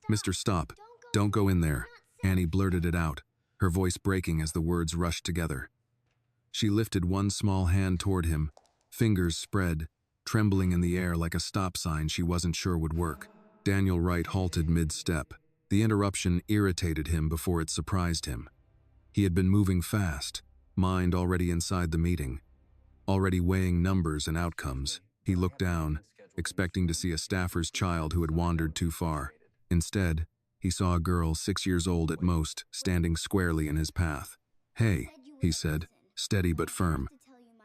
"Mister, stop. Don't go in there." Annie blurted it out, her voice breaking as the words rushed together. She lifted one small hand toward him, fingers spread, trembling in the air like a stop sign she wasn't sure would work. Daniel Wright halted mid-step. The interruption irritated him before it surprised him. He had been moving fast, mind already inside the meeting, already weighing numbers and outcomes. He looked down, expecting to see a staffer's child who had wandered too far. Instead, he saw a girl 6 years old at most, standing squarely in his path. "Hey," he said, steady but firm.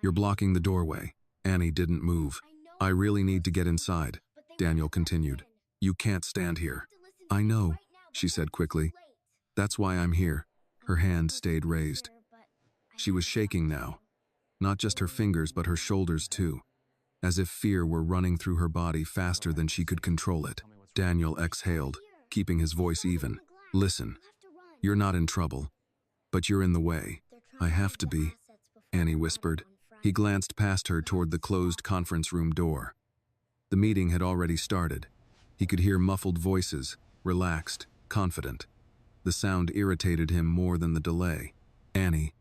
"You're blocking the doorway." Annie didn't move. "I really need to get inside," Daniel continued. "You can't stand here." "I know," she said quickly. "That's why I'm here." Her hand stayed raised. She was shaking now, not just her fingers but her shoulders too, as if fear were running through her body faster than she could control it. Daniel exhaled, keeping his voice even. "Listen, you're not in trouble, but you're in the way." "I have to be," Annie whispered. He glanced past her toward the closed conference room door. The meeting had already started. He could hear muffled voices, relaxed, confident. The sound irritated him more than the delay. "Annie,"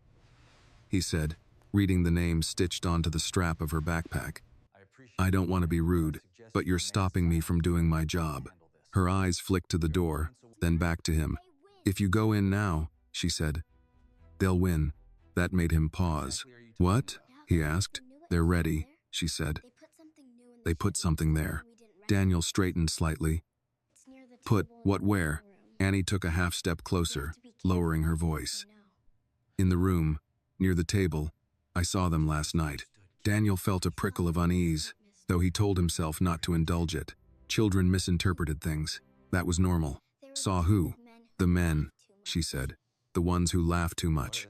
he said, reading the name stitched onto the strap of her backpack. "I don't want to be rude, but you're stopping me from doing my job." Her eyes flicked to the door, then back to him. "If you go in now," she said, "they'll win." That made him pause. "What?" he asked. "They're ready," she said. "They put something there." Daniel straightened slightly. "Put what where?" Annie took a half step closer, lowering her voice. "In the room, near the table. I saw them last night." Daniel felt a prickle of unease, though he told himself not to indulge it. Children misinterpreted things. That was normal. "Saw who?" "The men," she said. "The ones who laugh too much."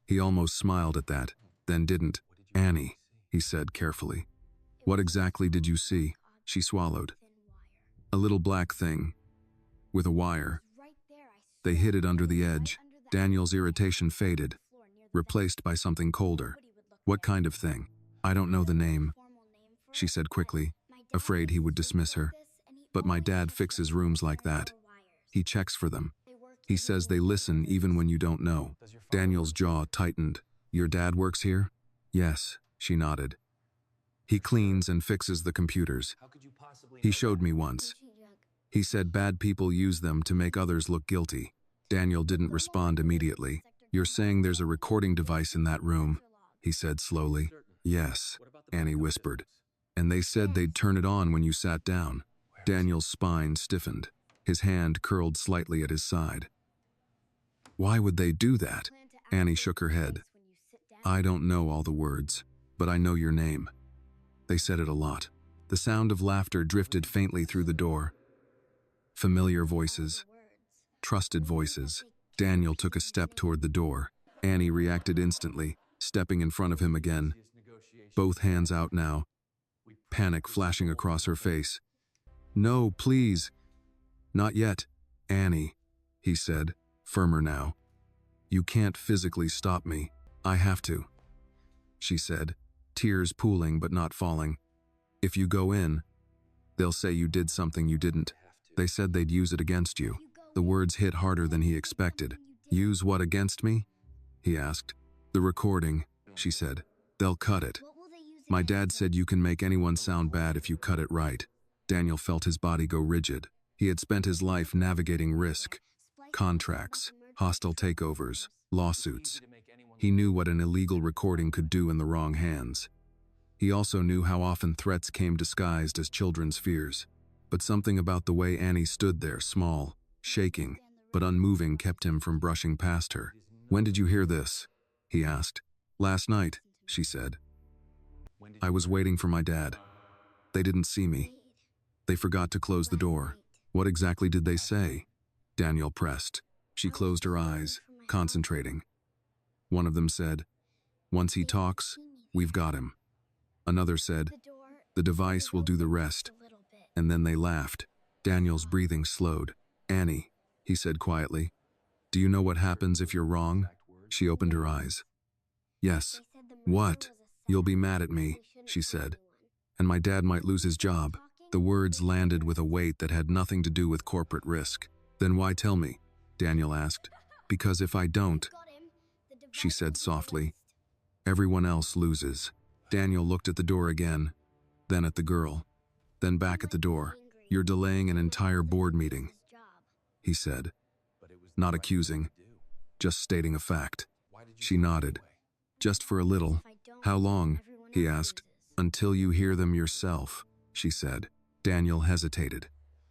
He almost smiled at that, then didn't. "Annie," he said carefully. "What exactly did you see?" She swallowed. "A little black thing, with a wire. They hid it under the edge." Daniel's irritation faded, replaced by something colder. "What kind of thing?" "I don't know the name," she said quickly, afraid he would dismiss her. "But my dad fixes rooms like that. He checks for them. He says they listen even when you don't know." Daniel's jaw tightened. "Your dad works here?" "Yes," she nodded. "He cleans and fixes the computers. He showed me once. He said bad people use them to make others look guilty." Daniel didn't respond immediately. "You're saying there's a recording device in that room?" he said slowly. "Yes," Annie whispered. "And they said they'd turn it on when you sat down." Daniel's spine stiffened. His hand curled slightly at his side. "Why would they do that?" Annie shook her head. "I don't know all the words, but I know your name. They said it a lot." The sound of laughter drifted faintly through the door. Familiar voices. Trusted voices. Daniel took a step toward the door. Annie reacted instantly, stepping in front of him again. Both hands out now, panic flashing across her face. "No, please." "Not yet, Annie," he said, firmer now. "You can't physically stop me. I have to," she said, tears pooling but not falling. "If you go in, they'll say you did something you didn't. They said they'd use it against you." The words hit harder than he expected. "Use what against me?" he asked. "The recording," she said. "They'll cut it. My dad said you can make anyone sound bad if you cut it right." Daniel felt his body go rigid. He had spent his life navigating risk, contracts, hostile takeovers, lawsuits. He knew what an illegal recording could do in the wrong hands. He also knew how often threats came disguised as children's fears. But something about the way Annie stood there, small, shaking, but unmoving, kept him from brushing past her. "When did you hear this?" he asked. "Last night," she said. "I was waiting for my dad. They didn't see me. They forgot to close the door." "What exactly did they say?" Daniel pressed. She closed her eyes, concentrating. One of them said, "Once he talks, we've got him." Another said, "The device will do the rest." And then they laughed. Daniel's breathing slowed. "Annie," he said quietly, "do you know what happens if you're wrong?" She opened her eyes. "Yes." "What?" "You'll be mad at me," she said. "And my dad might lose his job." The words landed with a weight that had nothing to do with corporate risk. Then why tell me? Daniel asked. Because if I don't, she said softly, everyone else loses. Daniel looked at the door again, then at the girl, then back at the door. You're delaying an entire board meeting, he said, not accusing, just stating a fact. She nodded. Just for a little. How long? He asked. Until you hear them yourself, she said. Daniel hesitated.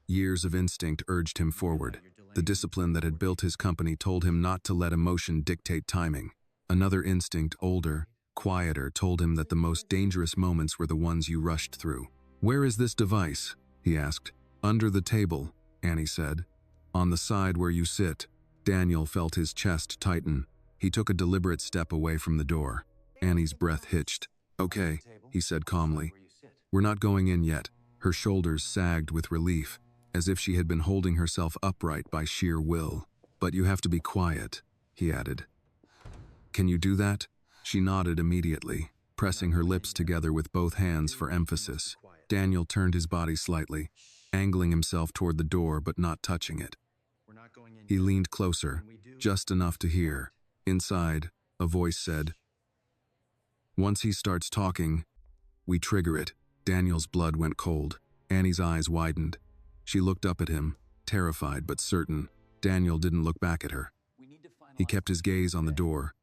Years of instinct urged him forward. The discipline that had built his company told him not to let emotion dictate timing. Another instinct, older, quieter, told him that the most dangerous moments were the ones you rushed through. Where is this device? He asked. Under the table, Annie said. On the side where you sit. Daniel felt his chest tighten. He took a deliberate step away from the door. Annie's breath hitched. Okay, he said calmly. We're not going in yet. Her shoulders sagged with relief, as if she had been holding herself upright by sheer will. But you have to be quiet, he added. Can you do that? She nodded immediately, pressing her lips together with both hands for emphasis. Daniel turned his body slightly, angling himself toward the door but not touching it. He leaned closer, just enough to hear. Inside, a voice said, once he starts talking, we trigger it. Daniel's blood went cold. Annie's eyes widened. She looked up at him, terrified but certain. Daniel didn't look back at her. He kept his gaze on the door,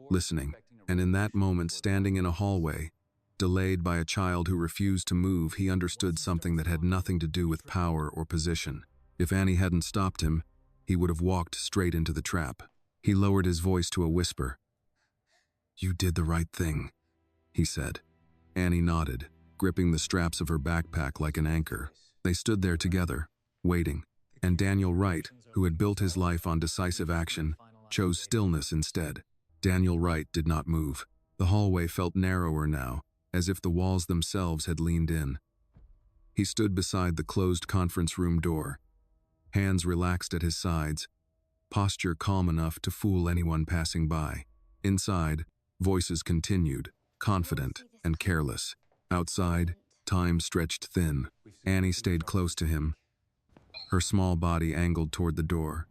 listening, and in that moment, standing in a hallway, delayed by a child who refused to move, he understood something that had nothing to do with power or position. If Annie hadn't stopped him, he would have walked straight into the trap. He lowered his voice to a whisper. You did the right thing, he said. Annie nodded, gripping the straps of her backpack like an anchor. They stood there together, waiting, and Daniel Wright, who had built his life on decisive action, chose stillness instead. Daniel Wright did not move. The hallway felt narrower now, as if the walls themselves had leaned in. He stood beside the closed conference room door, hands relaxed at his sides, posture calm enough to fool anyone passing by. Inside, voices continued, confident and careless. Outside, time stretched thin. Annie stayed close to him, her small body angled toward the door,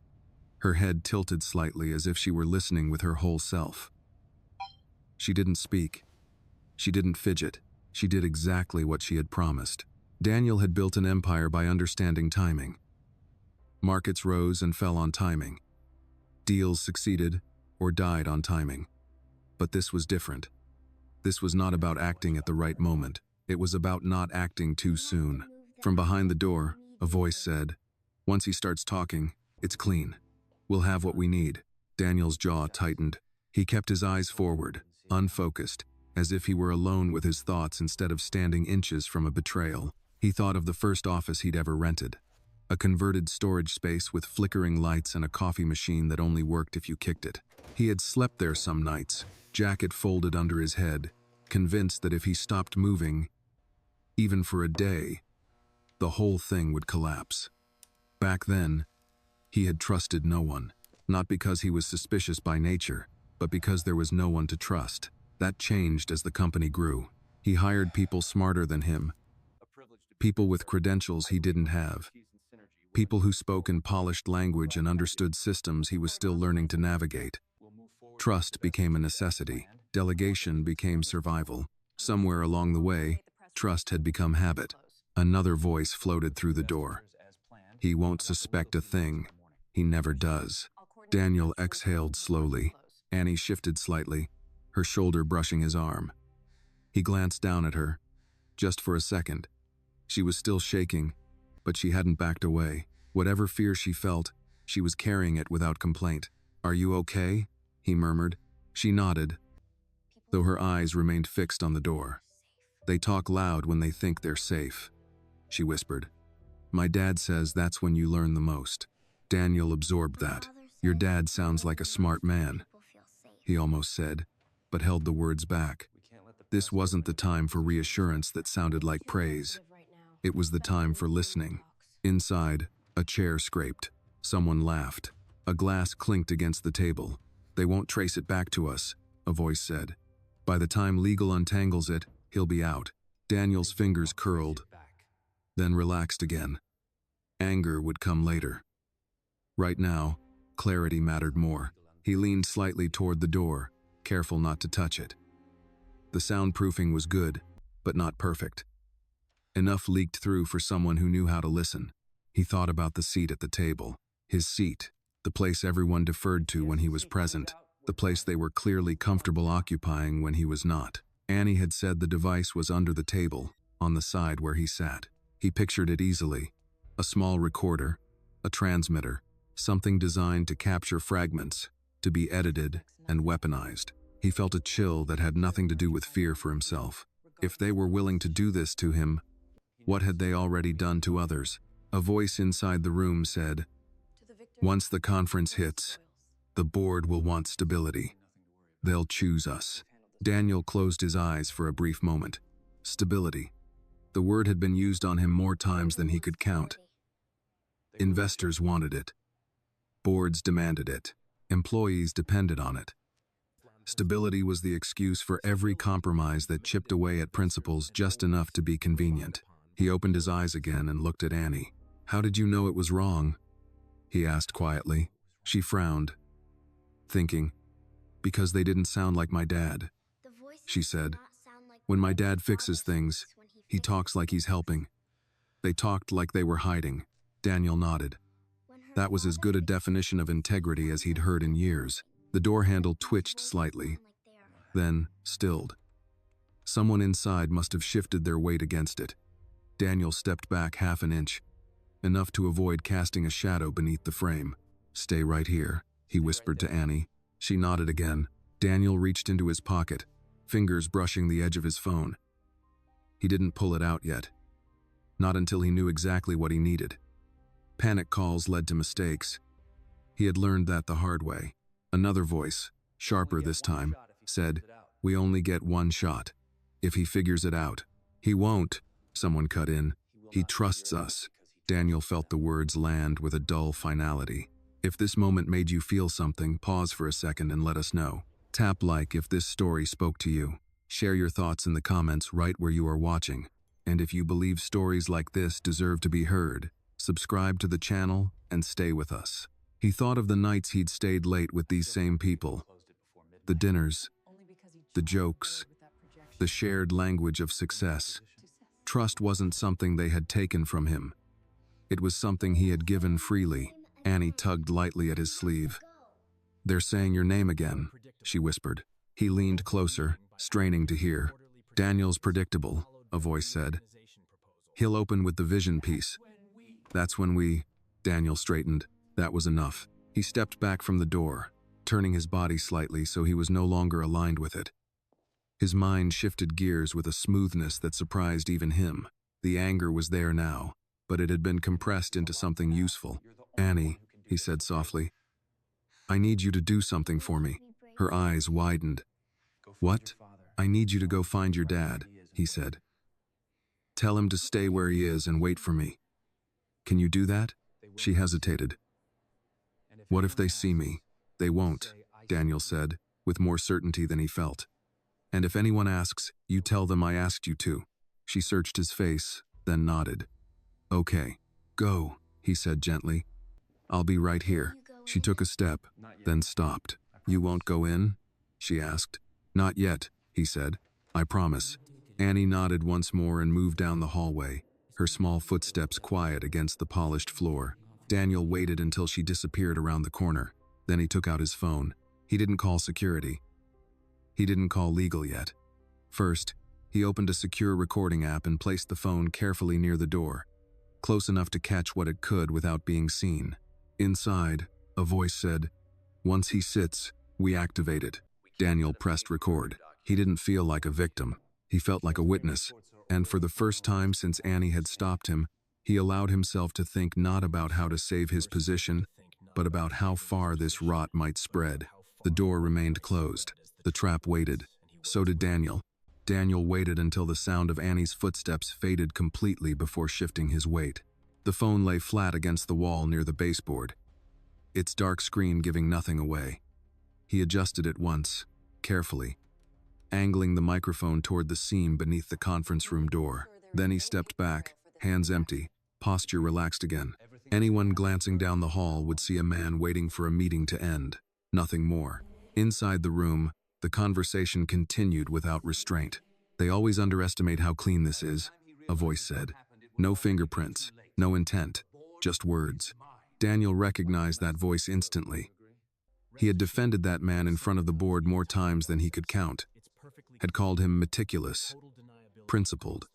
her head tilted slightly as if she were listening with her whole self. She didn't speak. She didn't fidget. She did exactly what she had promised. Daniel had built an empire by understanding timing. Markets rose and fell on timing. Deals succeeded or died on timing. But this was different. This was not about acting at the right moment. It was about not acting too soon. From behind the door, a voice said, once he starts talking, it's clean. We'll have what we need. Daniel's jaw tightened. He kept his eyes forward, unfocused, as if he were alone with his thoughts instead of standing inches from a betrayal. He thought of the first office he'd ever rented. A converted storage space with flickering lights and a coffee machine that only worked if you kicked it. He had slept there some nights, jacket folded under his head, convinced that if he stopped moving, even for a day, the whole thing would collapse. Back then, he had trusted no one, not because he was suspicious by nature, but because there was no one to trust. That changed as the company grew. He hired people smarter than him, people with credentials he didn't have, people who spoke in polished language and understood systems he was still learning to navigate. Trust became a necessity. Delegation became survival. Somewhere along the way, trust had become habit. Another voice floated through the door. He won't suspect a thing. He never does. Daniel exhaled slowly. Annie shifted slightly, her shoulder brushing his arm. He glanced down at her, just for a second. She was still shaking, but she hadn't backed away. Whatever fear she felt, she was carrying it without complaint. Are you okay? He murmured. She nodded, though her eyes remained fixed on the door. They talk loud when they think they're safe, she whispered. My dad says that's when you learn the most. Daniel absorbed that. Your dad sounds like a smart man, he almost said, but held the words back. This wasn't the time for reassurance that sounded like praise. It was the time for listening. Inside, a chair scraped. Someone laughed. A glass clinked against the table. They won't trace it back to us, a voice said. By the time legal untangles it, he'll be out. Daniel's fingers curled. then relaxed again. Anger would come later. Right now, clarity mattered more. He leaned slightly toward the door, careful not to touch it. The soundproofing was good, but not perfect. Enough leaked through for someone who knew how to listen. He thought about the seat at the table. His seat, the place everyone deferred to when he was present, the place they were clearly comfortable occupying when he was not. Annie had said the device was under the table, on the side where he sat. He pictured it easily. A small recorder, a transmitter, something designed to capture fragments, to be edited and weaponized. He felt a chill that had nothing to do with fear for himself. If they were willing to do this to him, what had they already done to others? A voice inside the room said, "Once the conference hits, the board will want stability. They'll choose us." Daniel closed his eyes for a brief moment. Stability. The word had been used on him more times than he could count. Investors wanted it. Boards demanded it. Employees depended on it. Stability was the excuse for every compromise that chipped away at principles just enough to be convenient. He opened his eyes again and looked at Annie. "How did you know it was wrong?" he asked quietly. She frowned, thinking, "Because they didn't sound like my dad," she said. "When my dad fixes things, he talks like he's helping. They talked like they were hiding." Daniel nodded. That was as good a definition of integrity as he'd heard in years. The door handle twitched slightly, then stilled. Someone inside must have shifted their weight against it. Daniel stepped back half an inch, enough to avoid casting a shadow beneath the frame. "Stay right here," he whispered to Annie. She nodded again. Daniel reached into his pocket, fingers brushing the edge of his phone. He didn't pull it out yet. Not until he knew exactly what he needed. Panic calls led to mistakes. He had learned that the hard way. Another voice, sharper this time, said, "We only get one shot. If he figures it out." "He won't," someone cut in. "He trusts us." Daniel felt the words land with a dull finality. If this moment made you feel something, pause for a second and let us know. Tap like if this story spoke to you. Share your thoughts in the comments right where you are watching. And if you believe stories like this deserve to be heard, subscribe to the channel and stay with us. He thought of the nights he'd stayed late with these same people. The dinners, the jokes, the shared language of success. Trust wasn't something they had taken from him. It was something he had given freely. Annie tugged lightly at his sleeve. "They're saying your name again," she whispered. He leaned closer, straining to hear. "Daniel's predictable," a voice said. "He'll open with the vision piece." "That's when we—" Daniel straightened. That was enough. He stepped back from the door, turning his body slightly so he was no longer aligned with it. His mind shifted gears with a smoothness that surprised even him. The anger was there now, but it had been compressed into something useful. "Annie," he said softly, "I need you to do something for me." Her eyes widened. "What?" "I need you to go find your dad," he said. "Tell him to stay where he is and wait for me." "Can you do that?" She hesitated. "What if they see me?" "They won't," Daniel said, with more certainty than he felt. "And if anyone asks, you tell them I asked you to." She searched his face, then nodded. "Okay, go," he said gently. "I'll be right here." She took a step, then stopped. "You won't go in?" she asked. "Not yet," he said. "I promise." Annie nodded once more and moved down the hallway, her small footsteps quiet against the polished floor. Daniel waited until she disappeared around the corner. Then he took out his phone. He didn't call security. He didn't call legal yet. First, he opened a secure recording app and placed the phone carefully near the door, close enough to catch what it could without being seen. Inside, a voice said, "Once he sits, we activate it." Daniel pressed record. He didn't feel like a victim. He felt like a witness, and for the first time since Annie had stopped him, he allowed himself to think not about how to save his position, but about how far this rot might spread. The door remained closed. The trap waited. So did Daniel. Daniel waited until the sound of Annie's footsteps faded completely before shifting his weight. The phone lay flat against the wall near the baseboard, its dark screen giving nothing away. He adjusted it once, carefully, angling the microphone toward the seam beneath the conference room door. Then he stepped back, hands empty, posture relaxed again. Anyone glancing down the hall would see a man waiting for a meeting to end. Nothing more. Inside the room, the conversation continued without restraint. "They always underestimate how clean this is," a voice said. "No fingerprints, no intent, just words." Daniel recognized that voice instantly. He had defended that man in front of the board more times than he could count, had called him meticulous, principled,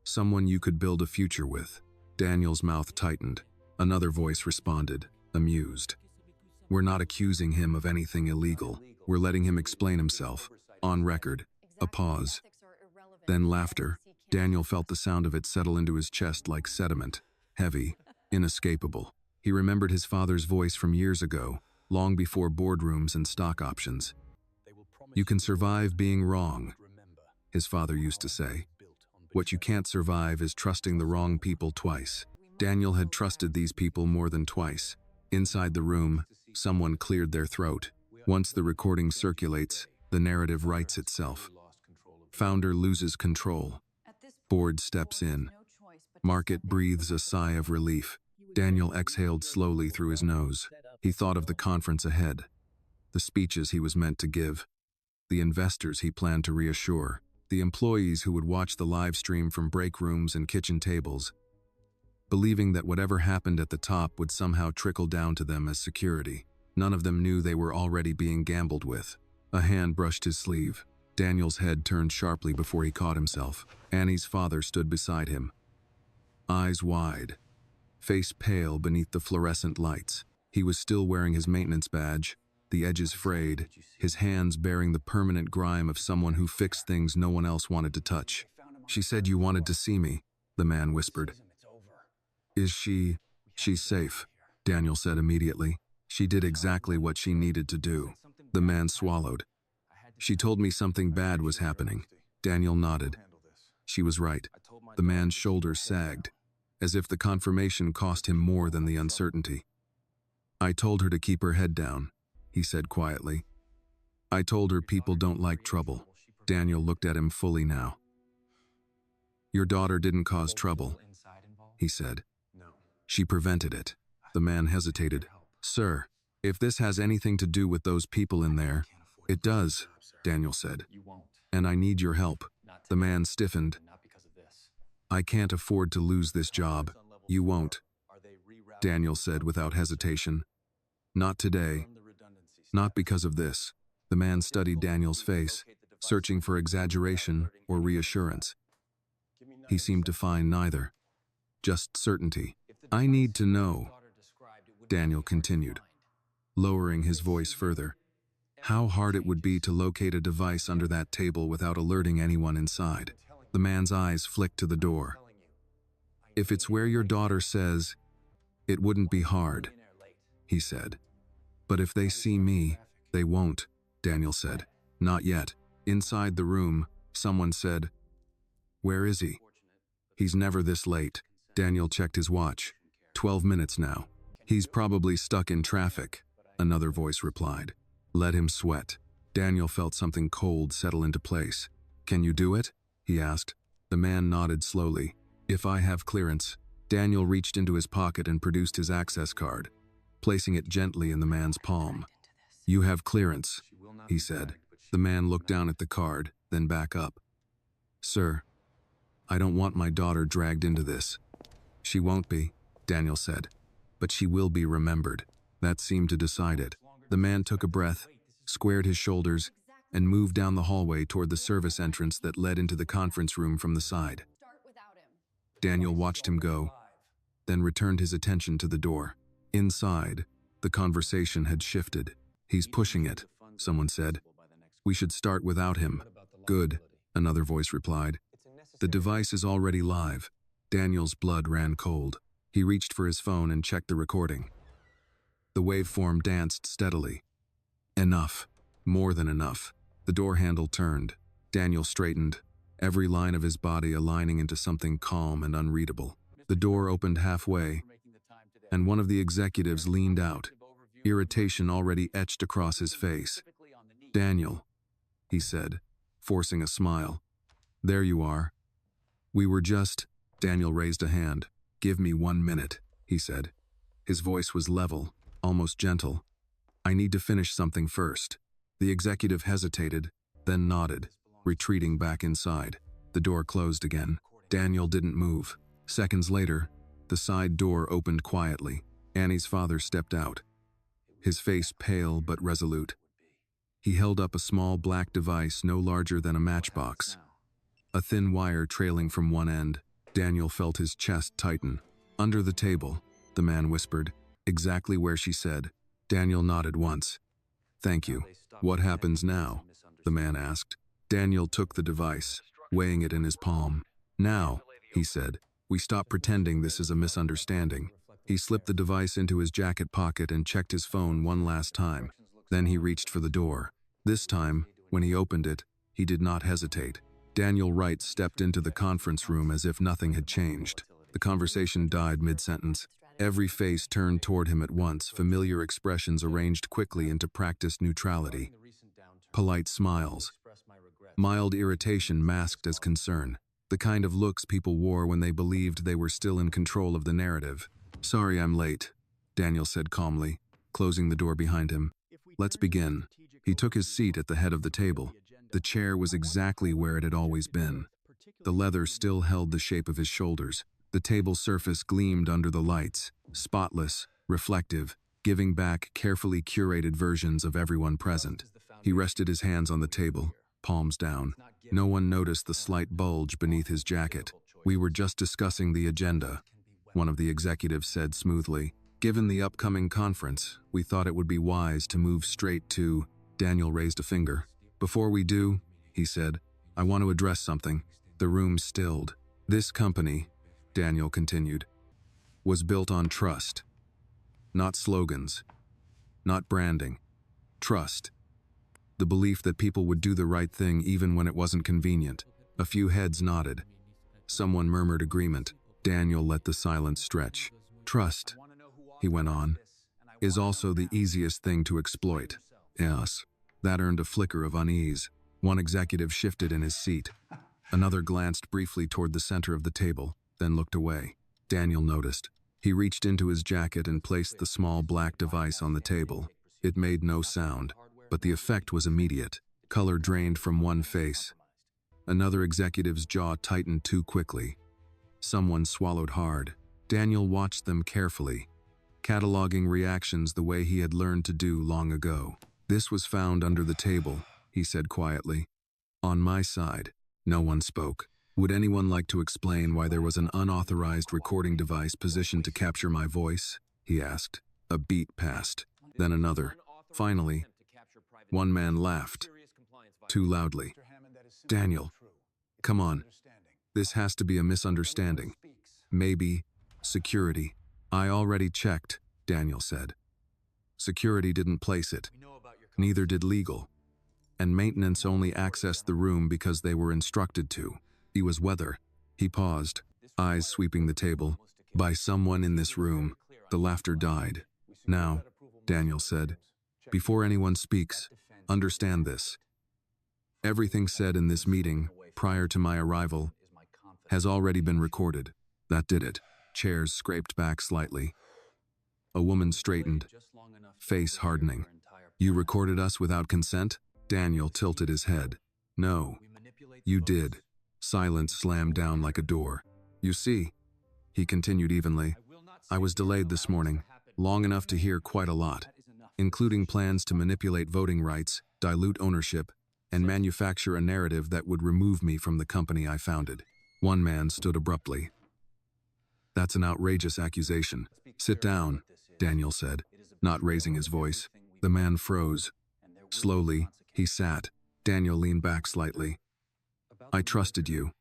someone you could build a future with. Daniel's mouth tightened. Another voice responded, amused. "We're not accusing him of anything illegal. We're letting him explain himself. On record." A pause. Then laughter. Daniel felt the sound of it settle into his chest like sediment, heavy, inescapable. He remembered his father's voice from years ago, long before boardrooms and stock options. "You can survive being wrong," his father used to say. "What you can't survive is trusting the wrong people twice." Daniel had trusted these people more than twice. Inside the room, someone cleared their throat. Once the recording circulates, the narrative writes itself. Founder loses control. Board steps in. Market breathes a sigh of relief. Daniel exhaled slowly through his nose. He thought of the conference ahead, the speeches he was meant to give, the investors he planned to reassure, the employees who would watch the live stream from break rooms and kitchen tables, believing that whatever happened at the top would somehow trickle down to them as security. None of them knew they were already being gambled with. A hand brushed his sleeve. Daniel's head turned sharply before he caught himself. Annie's father stood beside him, eyes wide, face pale beneath the fluorescent lights. He was still wearing his maintenance badge, the edges frayed, his hands bearing the permanent grime of someone who fixed things no one else wanted to touch. "She said you wanted to see me," the man whispered. "Is she... She's safe," Daniel said immediately. "She did exactly what she needed to do." The man swallowed. "She told me something bad was happening." Daniel nodded. She was right. The man's shoulders sagged, as if the confirmation cost him more than the uncertainty. "I told her to keep her head down," he said quietly. "I told her people don't like trouble." Daniel looked at him fully now. "Your daughter didn't cause trouble," he said. "She prevented it." The man hesitated. "Sir, if this has anything to do with those people in there..." "It does," Daniel said. "And I need your help." The man stiffened. "I can't afford to lose this job." "You won't," Daniel said without hesitation. "Not today. Not because of this." The man studied Daniel's face, searching for exaggeration or reassurance. He seemed to find neither. Just certainty. "I need to know," Daniel continued, lowering his voice further, "how hard it would be to locate a device under that table without alerting anyone inside." The man's eyes flicked to the door. "If it's where your daughter says, it wouldn't be hard," he said. "But if they see me, they won't," Daniel said. "Not yet." Inside the room, someone said, "Where is he?" "He's never this late." Daniel checked his watch. 12 minutes now. "He's probably stuck in traffic," another voice replied. "Let him sweat." Daniel felt something cold settle into place. "Can you do it?" he asked. The man nodded slowly. "If I have clearance." Daniel reached into his pocket and produced his access card, placing it gently in the man's palm. "You have clearance," he said. The man looked down at the card, then back up. "Sir, I don't want my daughter dragged into this." "She won't be," Daniel said, "but she will be remembered." That seemed to decide it. The man took a breath, squared his shoulders, and moved down the hallway toward the service entrance that led into the conference room from the side. Daniel watched him go, then returned his attention to the door. Inside, the conversation had shifted. "He's pushing it," someone said. "We should start without him." "Good," another voice replied. "The device is already live." Daniel's blood ran cold. He reached for his phone and checked the recording. The waveform danced steadily. Enough. More than enough. The door handle turned. Daniel straightened, every line of his body aligning into something calm and unreadable. The door opened halfway, and one of the executives leaned out, irritation already etched across his face. "Daniel," he said, forcing a smile. "There you are. We were just..." Daniel raised a hand. "Give me 1 minute," he said. His voice was level, almost gentle. "I need to finish something first." The executive hesitated, then nodded, retreating back inside. The door closed again. Daniel didn't move. Seconds later, the side door opened quietly. Annie's father stepped out, his face pale but resolute. He held up a small black device no larger than a matchbox, a thin wire trailing from one end. Daniel felt his chest tighten. "Under the table," the man whispered, "exactly where she said." Daniel nodded once. "Thank you. What happens now?" the man asked. Daniel took the device, weighing it in his palm. "Now," he said, "we stop pretending this is a misunderstanding." He slipped the device into his jacket pocket and checked his phone one last time. Then he reached for the door. This time, when he opened it, he did not hesitate. Daniel Wright stepped into the conference room as if nothing had changed. The conversation died mid-sentence. Every face turned toward him at once, familiar expressions arranged quickly into practiced neutrality. Polite smiles. Mild irritation masked as concern. The kind of looks people wore when they believed they were still in control of the narrative. "Sorry I'm late," Daniel said calmly, closing the door behind him. "Let's begin." He took his seat at the head of the table. The chair was exactly where it had always been. The leather still held the shape of his shoulders. The table surface gleamed under the lights, spotless, reflective, giving back carefully curated versions of everyone present. He rested his hands on the table, palms down. No one noticed the slight bulge beneath his jacket. "We were just discussing the agenda," one of the executives said smoothly. "Given the upcoming conference, we thought it would be wise to move straight to—" Daniel raised a finger. "Before we do," he said, "I want to address something." The room stilled. "This company," Daniel continued, "was built on trust. Not slogans, not branding. Trust. The belief that people would do the right thing even when it wasn't convenient." A few heads nodded. Someone murmured agreement. Daniel let the silence stretch. "Trust," he went on, "is also the easiest thing to exploit." Yes. That earned a flicker of unease. One executive shifted in his seat. Another glanced briefly toward the center of the table, then looked away. Daniel noticed. He reached into his jacket and placed the small black device on the table. It made no sound, but the effect was immediate. Color drained from one face. Another executive's jaw tightened too quickly. Someone swallowed hard. Daniel watched them carefully, cataloging reactions the way he had learned to do long ago. "This was found under the table," he said quietly. "On my side." No one spoke. "Would anyone like to explain why there was an unauthorized recording device positioned to capture my voice?" he asked. A beat passed, then another. Finally, one man laughed, too loudly. "Daniel, come on. This has to be a misunderstanding. Maybe security." "I already checked," Daniel said. "Security didn't place it. Neither did legal. And maintenance only accessed the room because they were instructed to. It was whether." He paused, eyes sweeping the table. "By someone in this room." The laughter died. "Now," Daniel said, "before anyone speaks, understand this. Everything said in this meeting, prior to my arrival, has already been recorded." That did it. Chairs scraped back slightly. A woman straightened, face hardening. "You recorded us without consent?" Daniel tilted his head. "No. You did." Silence slammed down like a door. "You see," he continued evenly, "I was delayed this morning, long enough to hear quite a lot, including plans to manipulate voting rights, dilute ownership, and manufacture a narrative that would remove me from the company I founded." One man stood abruptly. "That's an outrageous accusation." "Sit down," Daniel said, not raising his voice. The man froze. Slowly, he sat. Daniel leaned back slightly. "I trusted you,"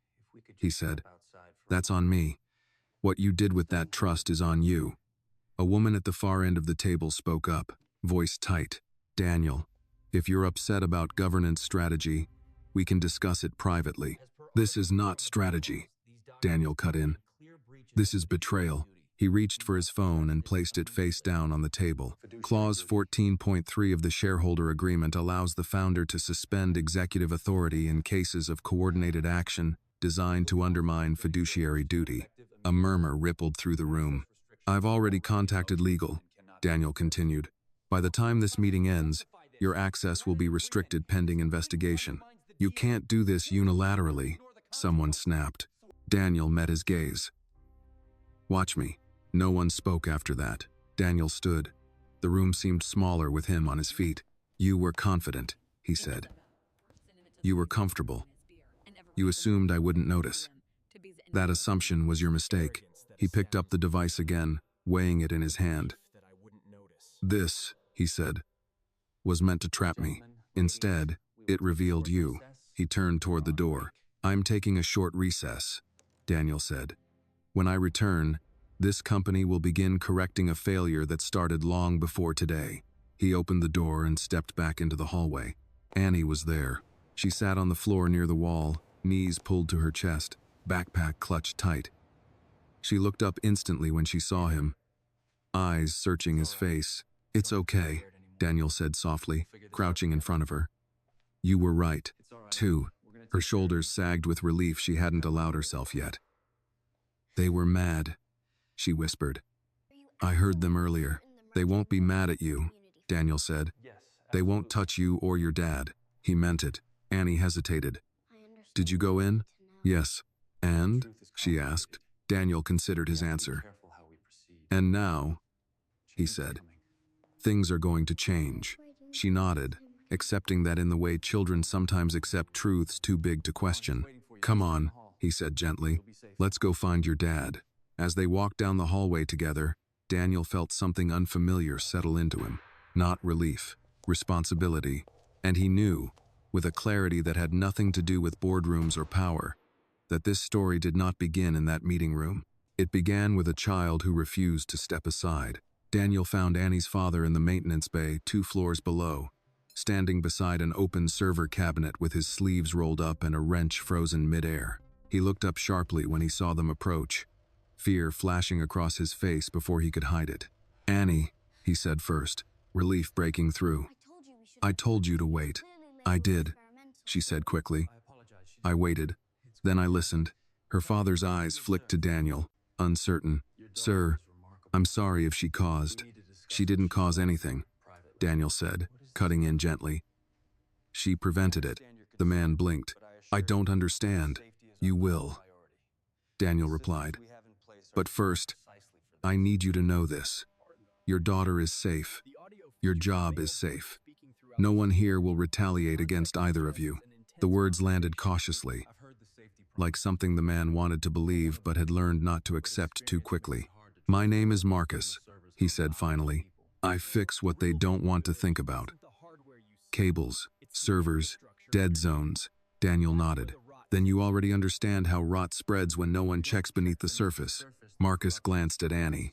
he said. "That's on me. What you did with that trust is on you." A woman at the far end of the table spoke up, voice tight. "Daniel, if you're upset about governance strategy, we can discuss it privately." "This is not strategy," Daniel cut in. "This is betrayal." He reached for his phone and placed it face down on the table. Clause 14.3 of the shareholder agreement allows the founder to suspend executive authority in cases of coordinated action, designed to undermine fiduciary duty. A murmur rippled through the room. "I've already contacted legal," Daniel continued. "By the time this meeting ends, your access will be restricted pending investigation." "You can't do this unilaterally," someone snapped. Daniel met his gaze. "Watch me." No one spoke after that. Daniel stood. The room seemed smaller with him on his feet. "You were confident," he said. "You were comfortable. You assumed I wouldn't notice. That assumption was your mistake." He picked up the device again, weighing it in his hand. "This," he said, "was meant to trap me. Instead, it revealed you." He turned toward the door. "I'm taking a short recess," Daniel said. "When I return, this company will begin correcting a failure that started long before today." He opened the door and stepped back into the hallway. Annie was there. She sat on the floor near the wall, knees pulled to her chest, backpack clutched tight. She looked up instantly when she saw him, eyes searching his face. "It's okay," Daniel said softly, crouching in front of her. "You were right, too." Her shoulders sagged with relief she hadn't allowed herself yet. "They were mad," she whispered. "I heard them earlier. They won't be mad at you," Daniel said. "They won't touch you or your dad." He meant it. Annie hesitated. "Did you go in?" "Yes." "And?" she asked. Daniel considered his answer. "And now," he said, "things are going to change." She nodded, accepting that in the way children sometimes accept truths too big to question. "Come on," he said gently. "Let's go find your dad." As they walked down the hallway together, Daniel felt something unfamiliar settle into him. Not relief, responsibility. And he knew, with a clarity that had nothing to do with boardrooms or power, that this story did not begin in that meeting room. It began with a child who refused to step aside. Daniel found Annie's father in the maintenance bay 2 floors below, standing beside an open server cabinet with his sleeves rolled up and a wrench frozen midair. He looked up sharply when he saw them approach, fear flashing across his face before he could hide it. "Annie," he said first, relief breaking through. "I told you to wait." "I did," she said quickly. "I waited. Then I listened." Her father's eyes flicked to Daniel, uncertain. "Sir, I'm sorry if she caused." "She didn't cause anything," Daniel said, cutting in gently. "She prevented it." The man blinked. "I don't understand." "You will," Daniel replied. "But first, I need you to know this. Your daughter is safe. Your job is safe. No one here will retaliate against either of you." The words landed cautiously, like something the man wanted to believe but had learned not to accept too quickly. "My name is Marcus," he said finally. "I fix what they don't want to think about. Cables, servers, dead zones." Daniel nodded. "Then you already understand how rot spreads when no one checks beneath the surface." Marcus glanced at Annie.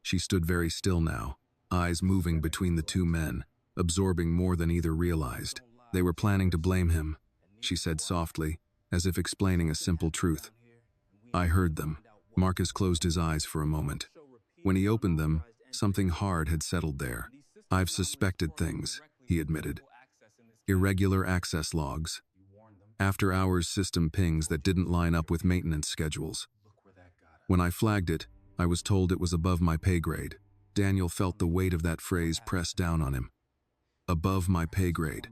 She stood very still now, eyes moving between the 2 men, absorbing more than either realized. "They were planning to blame him," she said softly, as if explaining a simple truth. "I heard them." Marcus closed his eyes for a moment. When he opened them, something hard had settled there. "I've suspected things," he admitted. "Irregular access logs. After-hours system pings that didn't line up with maintenance schedules. When I flagged it, I was told it was above my pay grade." Daniel felt the weight of that phrase press down on him. Above my pay grade.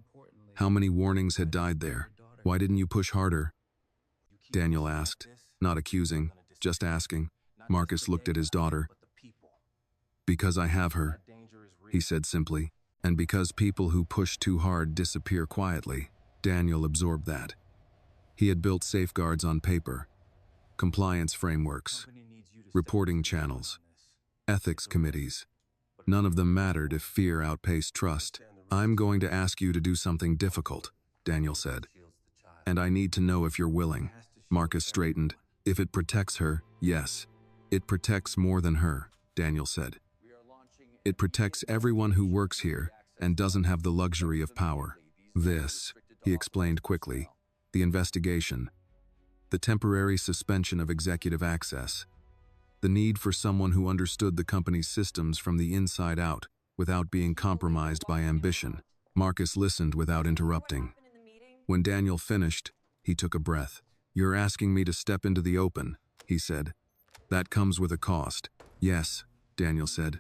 How many warnings had died there? "Why didn't you push harder?" Daniel asked, not accusing, just asking. Marcus looked at his daughter. "Because I have her," he said simply, "and because people who push too hard disappear quietly." Daniel absorbed that. He had built safeguards on paper, compliance frameworks, reporting channels, ethics committees. None of them mattered if fear outpaced trust. "I'm going to ask you to do something difficult," Daniel said. "And I need to know if you're willing." Marcus straightened. "If it protects her, yes. It protects more than her," Daniel said. "It protects everyone who works here and doesn't have the luxury of power." "This," he explained quickly, "the investigation, the temporary suspension of executive access, the need for someone who understood the company's systems from the inside out without being compromised by ambition." Marcus listened without interrupting. When Daniel finished, he took a breath. "You're asking me to step into the open," he said. "That comes with a cost." "Yes," Daniel said.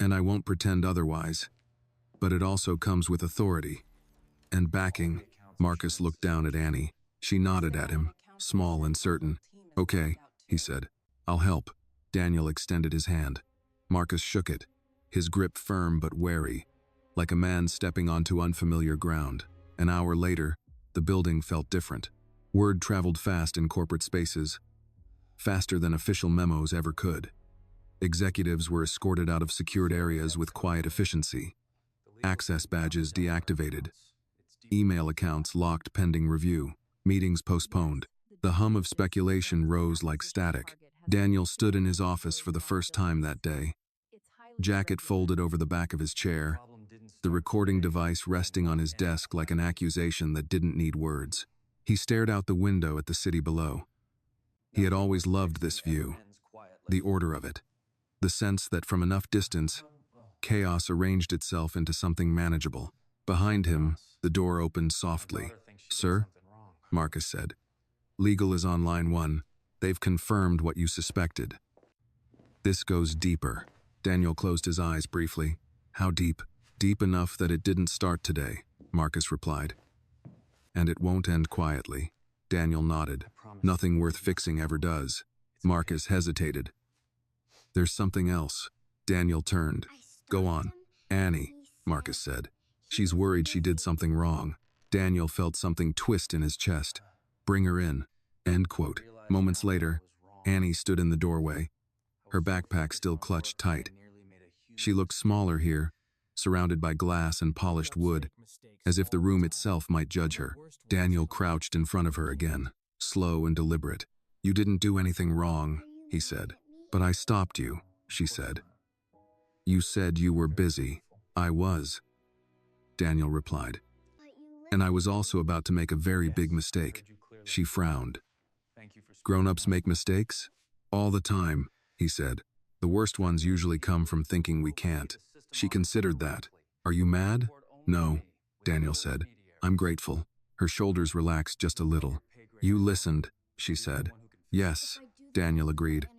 "And I won't pretend otherwise. But it also comes with authority. And backing." Marcus looked down at Annie. She nodded at him, small and certain. "Okay," he said. "I'll help." Daniel extended his hand. Marcus shook it, his grip firm but wary, like a man stepping onto unfamiliar ground. An hour later, the building felt different. Word traveled fast in corporate spaces, faster than official memos ever could. Executives were escorted out of secured areas with quiet efficiency. Access badges deactivated. Email accounts locked pending review. Meetings postponed. The hum of speculation rose like static. Daniel stood in his office for the first time that day. Jacket folded over the back of his chair, the recording device resting on his desk like an accusation that didn't need words. He stared out the window at the city below. He had always loved this view, the order of it, the sense that from enough distance, chaos arranged itself into something manageable. Behind him, the door opened softly. "Sir?" Marcus said. "Legal is on line 1. They've confirmed what you suspected." "This goes deeper." Daniel closed his eyes briefly. "How deep?" "Deep enough that it didn't start today," Marcus replied. "And it won't end quietly." Daniel nodded. "Nothing worth fixing ever does." Marcus hesitated. "There's something else." Daniel turned. "Go on." "Annie," Marcus said. "She's worried she did something wrong." Daniel felt something twist in his chest. "Bring her in." End quote. Moments later, Annie stood in the doorway, her backpack still clutched tight. She looked smaller here, surrounded by glass and polished wood, as if the room itself might judge her. Daniel crouched in front of her again, slow and deliberate. "You didn't do anything wrong," he said. "But I stopped you," she said. "You said you were busy." "I was," Daniel replied. "And I was also about to make a very big mistake." She frowned. "Grown-ups make mistakes?" "All the time," he said. "The worst ones usually come from thinking we can't." She considered that. "Are you mad?" "No," Daniel said. "I'm grateful." Her shoulders relaxed just a little. "You listened," she said. "Yes," Daniel agreed.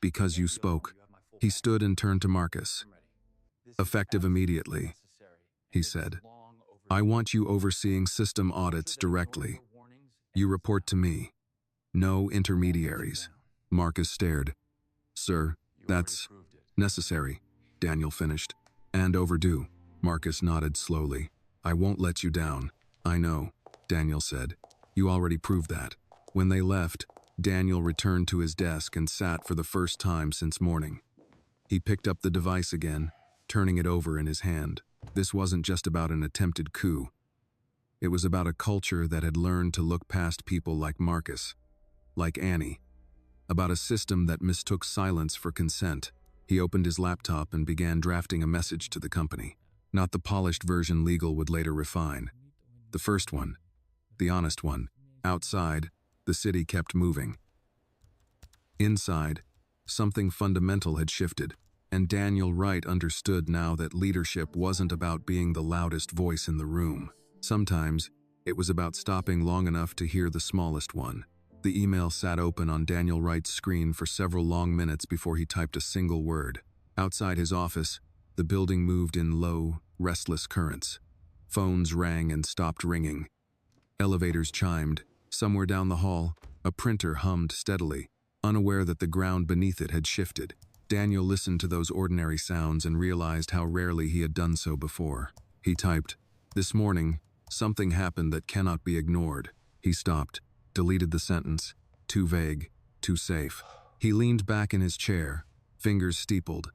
"Because you spoke." He stood and turned to Marcus. "Effective immediately," he said. "I want you overseeing system audits directly. You report to me. No intermediaries." Marcus stared. "Sir, that's necessary," Daniel finished. "And overdue." Marcus nodded slowly. "I won't let you down." "I know," Daniel said. "You already proved that." When they left, Daniel returned to his desk and sat for the first time since morning. He picked up the device again, turning it over in his hand. This wasn't just about an attempted coup. It was about a culture that had learned to look past people like Marcus, like Annie, about a system that mistook silence for consent. He opened his laptop and began drafting a message to the company. Not the polished version legal would later refine. The first one, the honest one. Outside, the city kept moving. Inside, something fundamental had shifted, and Daniel Wright understood now that leadership wasn't about being the loudest voice in the room. Sometimes, it was about stopping long enough to hear the smallest one. The email sat open on Daniel Wright's screen for several long minutes before he typed a single word. Outside his office, the building moved in low, restless currents. Phones rang and stopped ringing. Elevators chimed. Somewhere down the hall, a printer hummed steadily, unaware that the ground beneath it had shifted. Daniel listened to those ordinary sounds and realized how rarely he had done so before. He typed, "This morning, something happened that cannot be ignored." He stopped, deleted the sentence. Too vague, too safe. He leaned back in his chair, fingers steepled,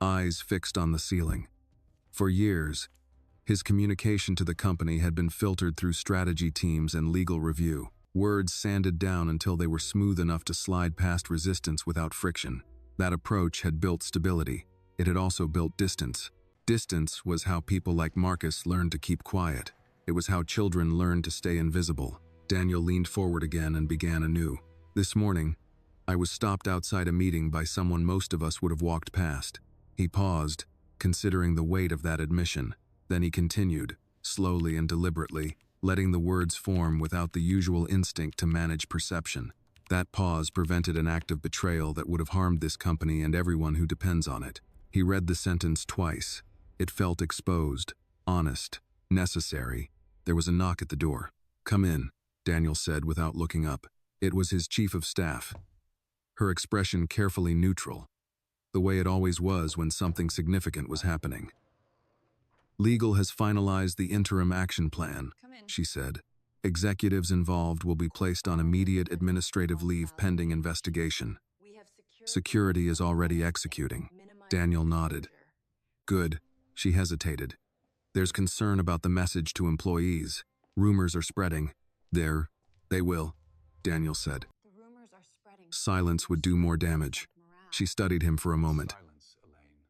eyes fixed on the ceiling. For years, his communication to the company had been filtered through strategy teams and legal review. Words sanded down until they were smooth enough to slide past resistance without friction. That approach had built stability. It had also built distance. Distance was how people like Marcus learned to keep quiet. It was how children learned to stay invisible. Daniel leaned forward again and began anew. "This morning, I was stopped outside a meeting by someone most of us would have walked past." He paused, considering the weight of that admission. Then he continued, slowly and deliberately, letting the words form without the usual instinct to manage perception. That pause prevented an act of betrayal that would have harmed this company and everyone who depends on it. He read the sentence twice. It felt exposed, honest, necessary. There was a knock at the door. "Come in," Daniel said without looking up. It was his chief of staff. Her expression carefully neutral, the way it always was when something significant was happening. "Legal has finalized the interim action plan," she said. "Executives involved will be placed on immediate administrative leave pending investigation. Security is already executing." Daniel nodded. "Good." She hesitated. "There's concern about the message to employees. Rumors are spreading. They will," Daniel said. Silence would do more damage. She studied him for a moment.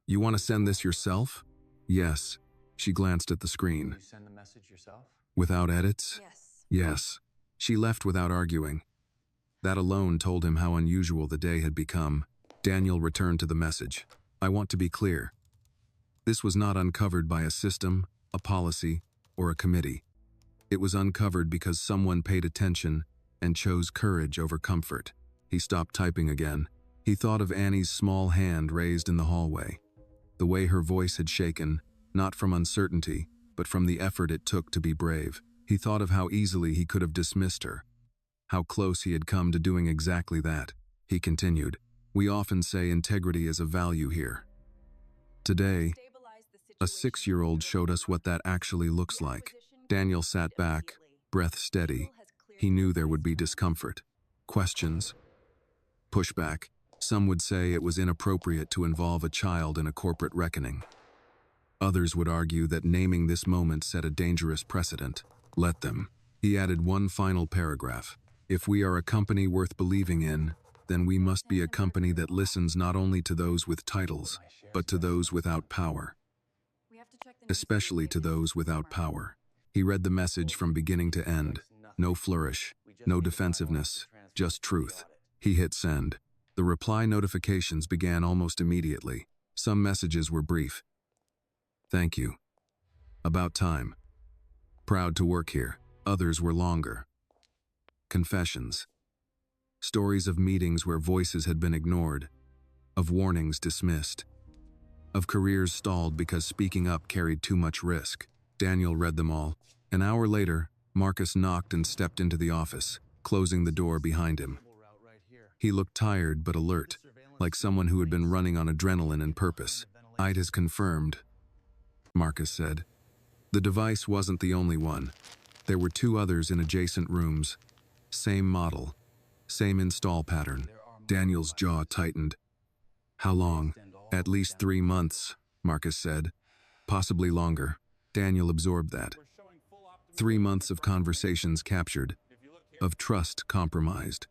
"You want to send this yourself?" "Yes." She glanced at the screen. Will you send the message yourself? "Without edits?" Yes. She left without arguing. That alone told him how unusual the day had become. Daniel returned to the message. "I want to be clear. This was not uncovered by a system, a policy, or a committee. It was uncovered because someone paid attention and chose courage over comfort." He stopped typing again. He thought of Annie's small hand raised in the hallway. The way her voice had shaken, not from uncertainty, but from the effort it took to be brave. He thought of how easily he could have dismissed her. How close he had come to doing exactly that. He continued, "We often say integrity is a value here. Today, a 6-year-old showed us what that actually looks like." Daniel sat back, breath steady. He knew there would be discomfort, questions, pushback. Some would say it was inappropriate to involve a child in a corporate reckoning. Others would argue that naming this moment set a dangerous precedent. Let them. He added one final paragraph. "If we are a company worth believing in, then we must be a company that listens not only to those with titles, but to those without power. Especially to those without power." He read the message from beginning to end. No flourish, no defensiveness, just truth. He hit send. The reply notifications began almost immediately. Some messages were brief. "Thank you. About time. Proud to work here." Others were longer. Confessions. Stories of meetings where voices had been ignored, of warnings dismissed, of careers stalled because speaking up carried too much risk. Daniel read them all. An hour later, Marcus knocked and stepped into the office, closing the door behind him. He looked tired but alert, like someone who had been running on adrenaline and purpose. "It has confirmed," Marcus said. The device wasn't the only one. There were 2 others in adjacent rooms. Same model, same install pattern. Daniel's jaw tightened. "How long?" "At least 3 months," Marcus said. "Possibly longer." Daniel absorbed that. 3 months of conversations captured, of trust compromised.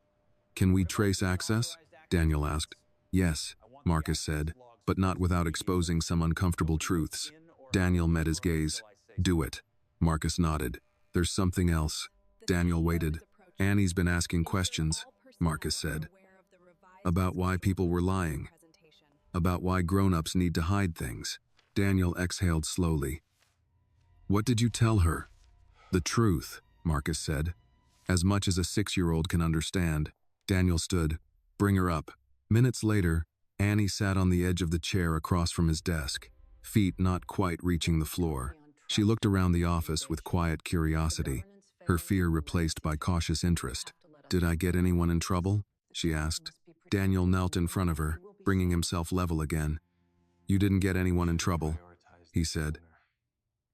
"Can we trace access?" Daniel asked. "Yes," Marcus said, "but not without exposing some uncomfortable truths." Daniel met his gaze. "Do it." Marcus nodded. "There's something else." Daniel waited. "Annie's been asking questions," Marcus said. "About why people were lying. About why grown-ups need to hide things." Daniel exhaled slowly. "What did you tell her?" "The truth," Marcus said. "As much as a 6-year-old can understand." Daniel stood. "Bring her up." Minutes later, Annie sat on the edge of the chair across from his desk, feet not quite reaching the floor. She looked around the office with quiet curiosity, her fear replaced by cautious interest. "Did I get anyone in trouble?" she asked. Daniel knelt in front of her, bringing himself level again. "You didn't get anyone in trouble," he said.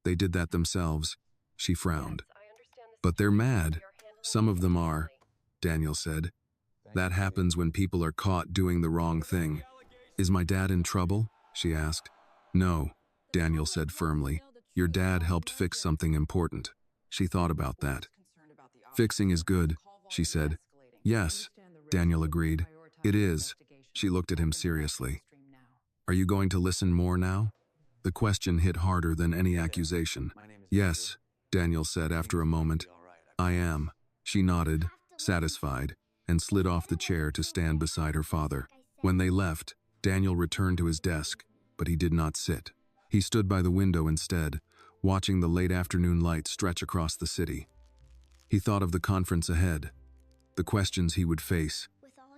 "They did that themselves." She frowned. "But they're mad. Some of them are," Daniel said. "That happens when people are caught doing the wrong thing." "Is my dad in trouble?" she asked. "No," Daniel said firmly. "Your dad helped fix something important." She thought about that. "Fixing is good," she said. "Yes," Daniel agreed. "It is." She looked at him seriously. "Are you going to listen more now?" The question hit harder than any accusation. "Yes," Daniel said after a moment. "I am." She nodded, satisfied, and slid off the chair to stand beside her father. When they left, Daniel returned to his desk, but he did not sit. He stood by the window instead, watching the late afternoon light stretch across the city. He thought of the conference ahead, the questions he would face,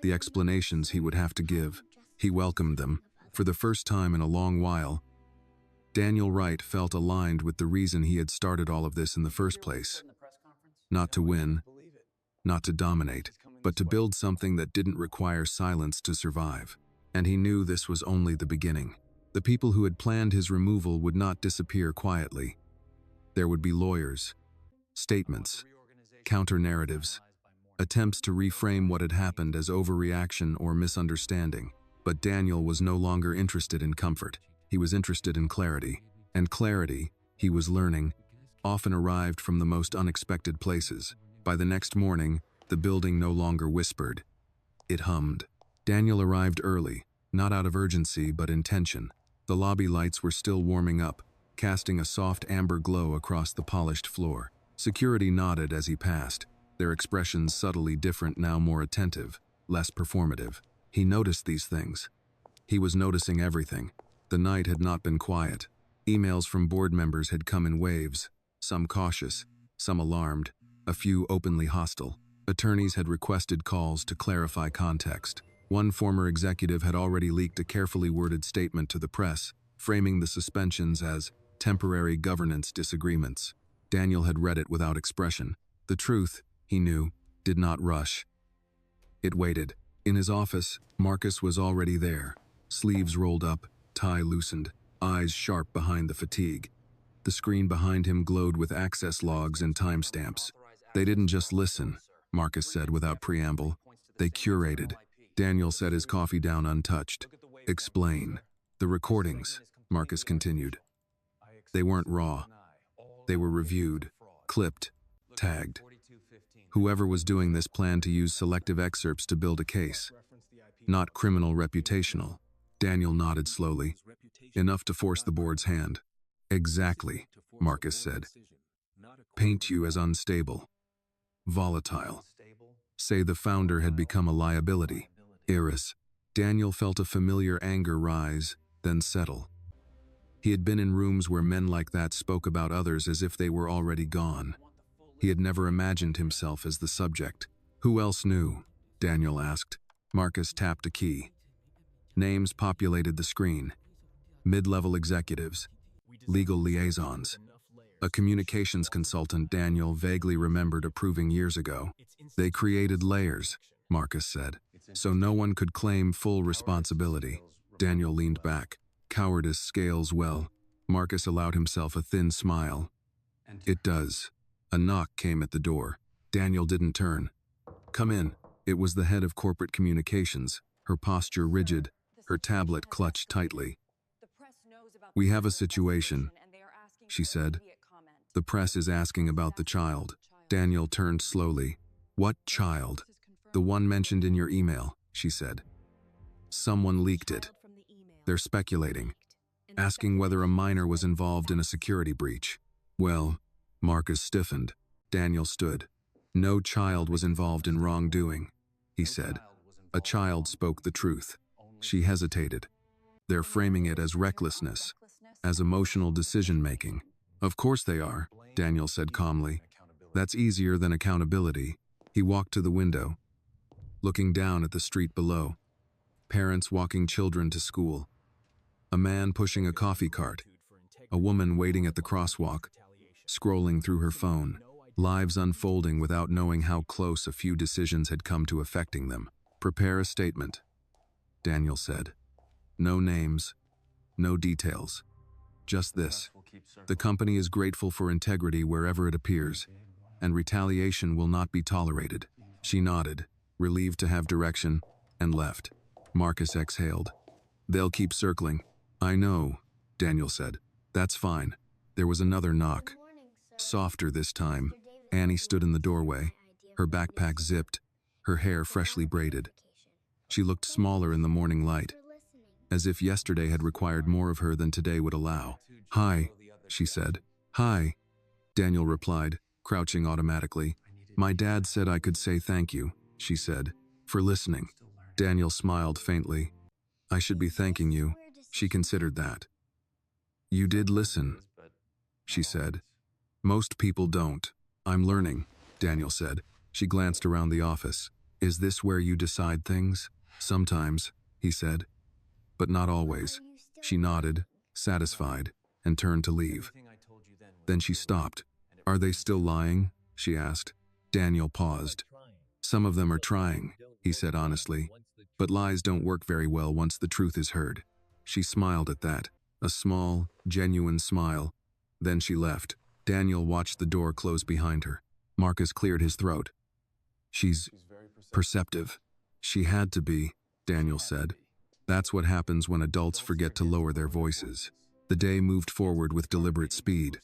the explanations he would have to give. He welcomed them. For the first time in a long while, Daniel Wright felt aligned with the reason he had started all of this in the first place. Not to win, not to dominate, but to build something that didn't require silence to survive. And he knew this was only the beginning. The people who had planned his removal would not disappear quietly. There would be lawyers, statements, counter-narratives, attempts to reframe what had happened as overreaction or misunderstanding. But Daniel was no longer interested in comfort. He was interested in clarity. And clarity, he was learning, often arrived from the most unexpected places. By the next morning, the building no longer whispered. It hummed. Daniel arrived early, not out of urgency but intention. The lobby lights were still warming up, casting a soft amber glow across the polished floor. Security nodded as he passed, their expressions subtly different, now more attentive, less performative. He noticed these things. He was noticing everything. The night had not been quiet. Emails from board members had come in waves, some cautious, some alarmed, a few openly hostile. Attorneys had requested calls to clarify context. One former executive had already leaked a carefully worded statement to the press, framing the suspensions as temporary governance disagreements. Daniel had read it without expression. The truth, he knew, did not rush. It waited. In his office, Marcus was already there, sleeves rolled up, tie loosened, eyes sharp behind the fatigue. The screen behind him glowed with access logs and timestamps. They didn't just listen, Marcus said without preamble. They curated. Daniel set his coffee down untouched. Explain. The recordings, Marcus continued. They weren't raw. They were reviewed, clipped, tagged. Whoever was doing this planned to use selective excerpts to build a case. Not criminal reputational. Daniel nodded slowly. Enough to force the board's hand. Exactly, Marcus said. Paint you as unstable. Volatile. Say the founder had become a liability. Iris. Daniel felt a familiar anger rise, then settle. He had been in rooms where men like that spoke about others as if they were already gone. He had never imagined himself as the subject. Who else knew? Daniel asked. Marcus tapped a key. Names populated the screen. Mid-level executives. Legal liaisons. A communications consultant Daniel vaguely remembered approving years ago. They created layers, Marcus said, so no one could claim full responsibility. Daniel leaned back. Cowardice scales well. Marcus allowed himself a thin smile. It does. A knock came at the door. Daniel didn't turn. Come in. It was the head of corporate communications, her posture rigid, her tablet clutched tightly. We have a situation, she said. The press is asking about the child. Daniel turned slowly. What child? The one mentioned in your email, she said. Someone leaked it. They're speculating, asking whether a minor was involved in a security breach. Well, Marcus stiffened. Daniel stood. No child was involved in wrongdoing, he said. A child spoke the truth. She hesitated. They're framing it as recklessness, as emotional decision-making. Of course they are, Daniel said calmly. That's easier than accountability. He walked to the window, looking down at the street below. Parents walking children to school. A man pushing a coffee cart. A woman waiting at the crosswalk, scrolling through her phone. Lives unfolding without knowing how close a few decisions had come to affecting them. Prepare a statement, Daniel said. No names, no details. Just this. The company is grateful for integrity wherever it appears, and retaliation will not be tolerated. She nodded, relieved to have direction, and left. Marcus exhaled. They'll keep circling. I know, Daniel said. That's fine. There was another knock. Softer this time. Annie stood in the doorway, her backpack zipped, her hair freshly braided. She looked smaller in the morning light, as if yesterday had required more of her than today would allow. Hi, she said. Hi, Daniel replied, crouching automatically. My dad said I could say thank you, she said, for listening. Daniel smiled faintly. I should be thanking you. She considered that. You did listen, she said. Most people don't. I'm learning. Daniel said. She glanced around the office. Is this where you decide things? Sometimes, he said. But not always. She nodded, satisfied, and turned to leave. Then she stopped. Are they still lying? She asked. Daniel paused. Some of them are trying, he said honestly. But lies don't work very well once the truth is heard. She smiled at that, a small, genuine smile. Then she left. Daniel watched the door close behind her. Marcus cleared his throat. She's perceptive. She had to be, Daniel said. That's what happens when adults forget to lower their voices. The day moved forward with deliberate speed.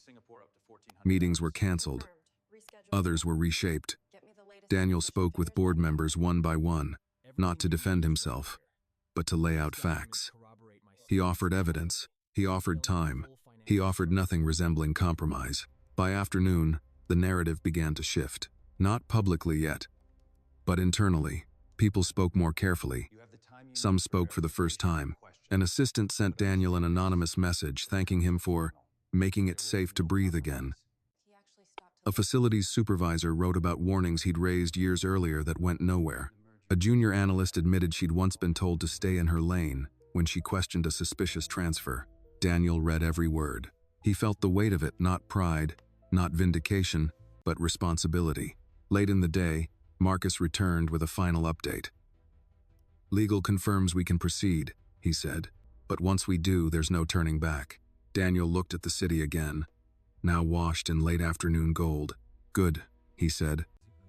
Meetings were canceled. Others were reshaped. Daniel spoke with board members one by one, not to defend himself, but to lay out facts. He offered evidence. He offered time. He offered nothing resembling compromise. By afternoon, the narrative began to shift. Not publicly yet, but internally. People spoke more carefully. Some spoke for the first time. An assistant sent Daniel an anonymous message thanking him for making it safe to breathe again. A facilities supervisor wrote about warnings he'd raised years earlier that went nowhere. A junior analyst admitted she'd once been told to stay in her lane when she questioned a suspicious transfer. Daniel read every word. He felt the weight of it, not pride, not vindication, but responsibility. Late in the day, Marcus returned with a final update. Legal confirms we can proceed, he said. But once we do, there's no turning back. Daniel looked at the city again, now washed in late afternoon gold. Good, he said.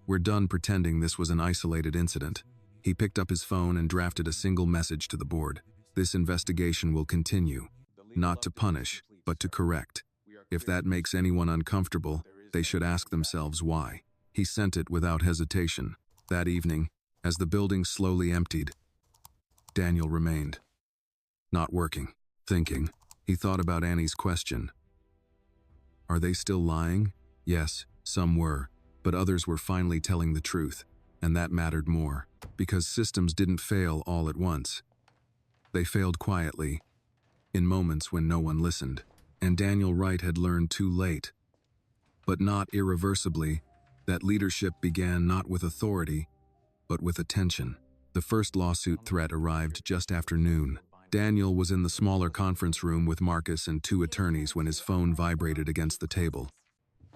We're done pretending this was an isolated incident. He picked up his phone and drafted a single message to the board. This investigation will continue, not to punish, but to correct. If that makes anyone uncomfortable, they should ask themselves why. He sent it without hesitation. That evening, as the building slowly emptied, Daniel remained. Not working, thinking. He thought about Annie's question. Are they still lying? Yes, some were, but others were finally telling the truth, and that mattered more, because systems didn't fail all at once. They failed quietly, in moments when no one listened, and Daniel Wright had learned too late, but not irreversibly, that leadership began not with authority, but with attention. The first lawsuit threat arrived just after noon. Daniel was in the smaller conference room with Marcus and two attorneys when his phone vibrated against the table.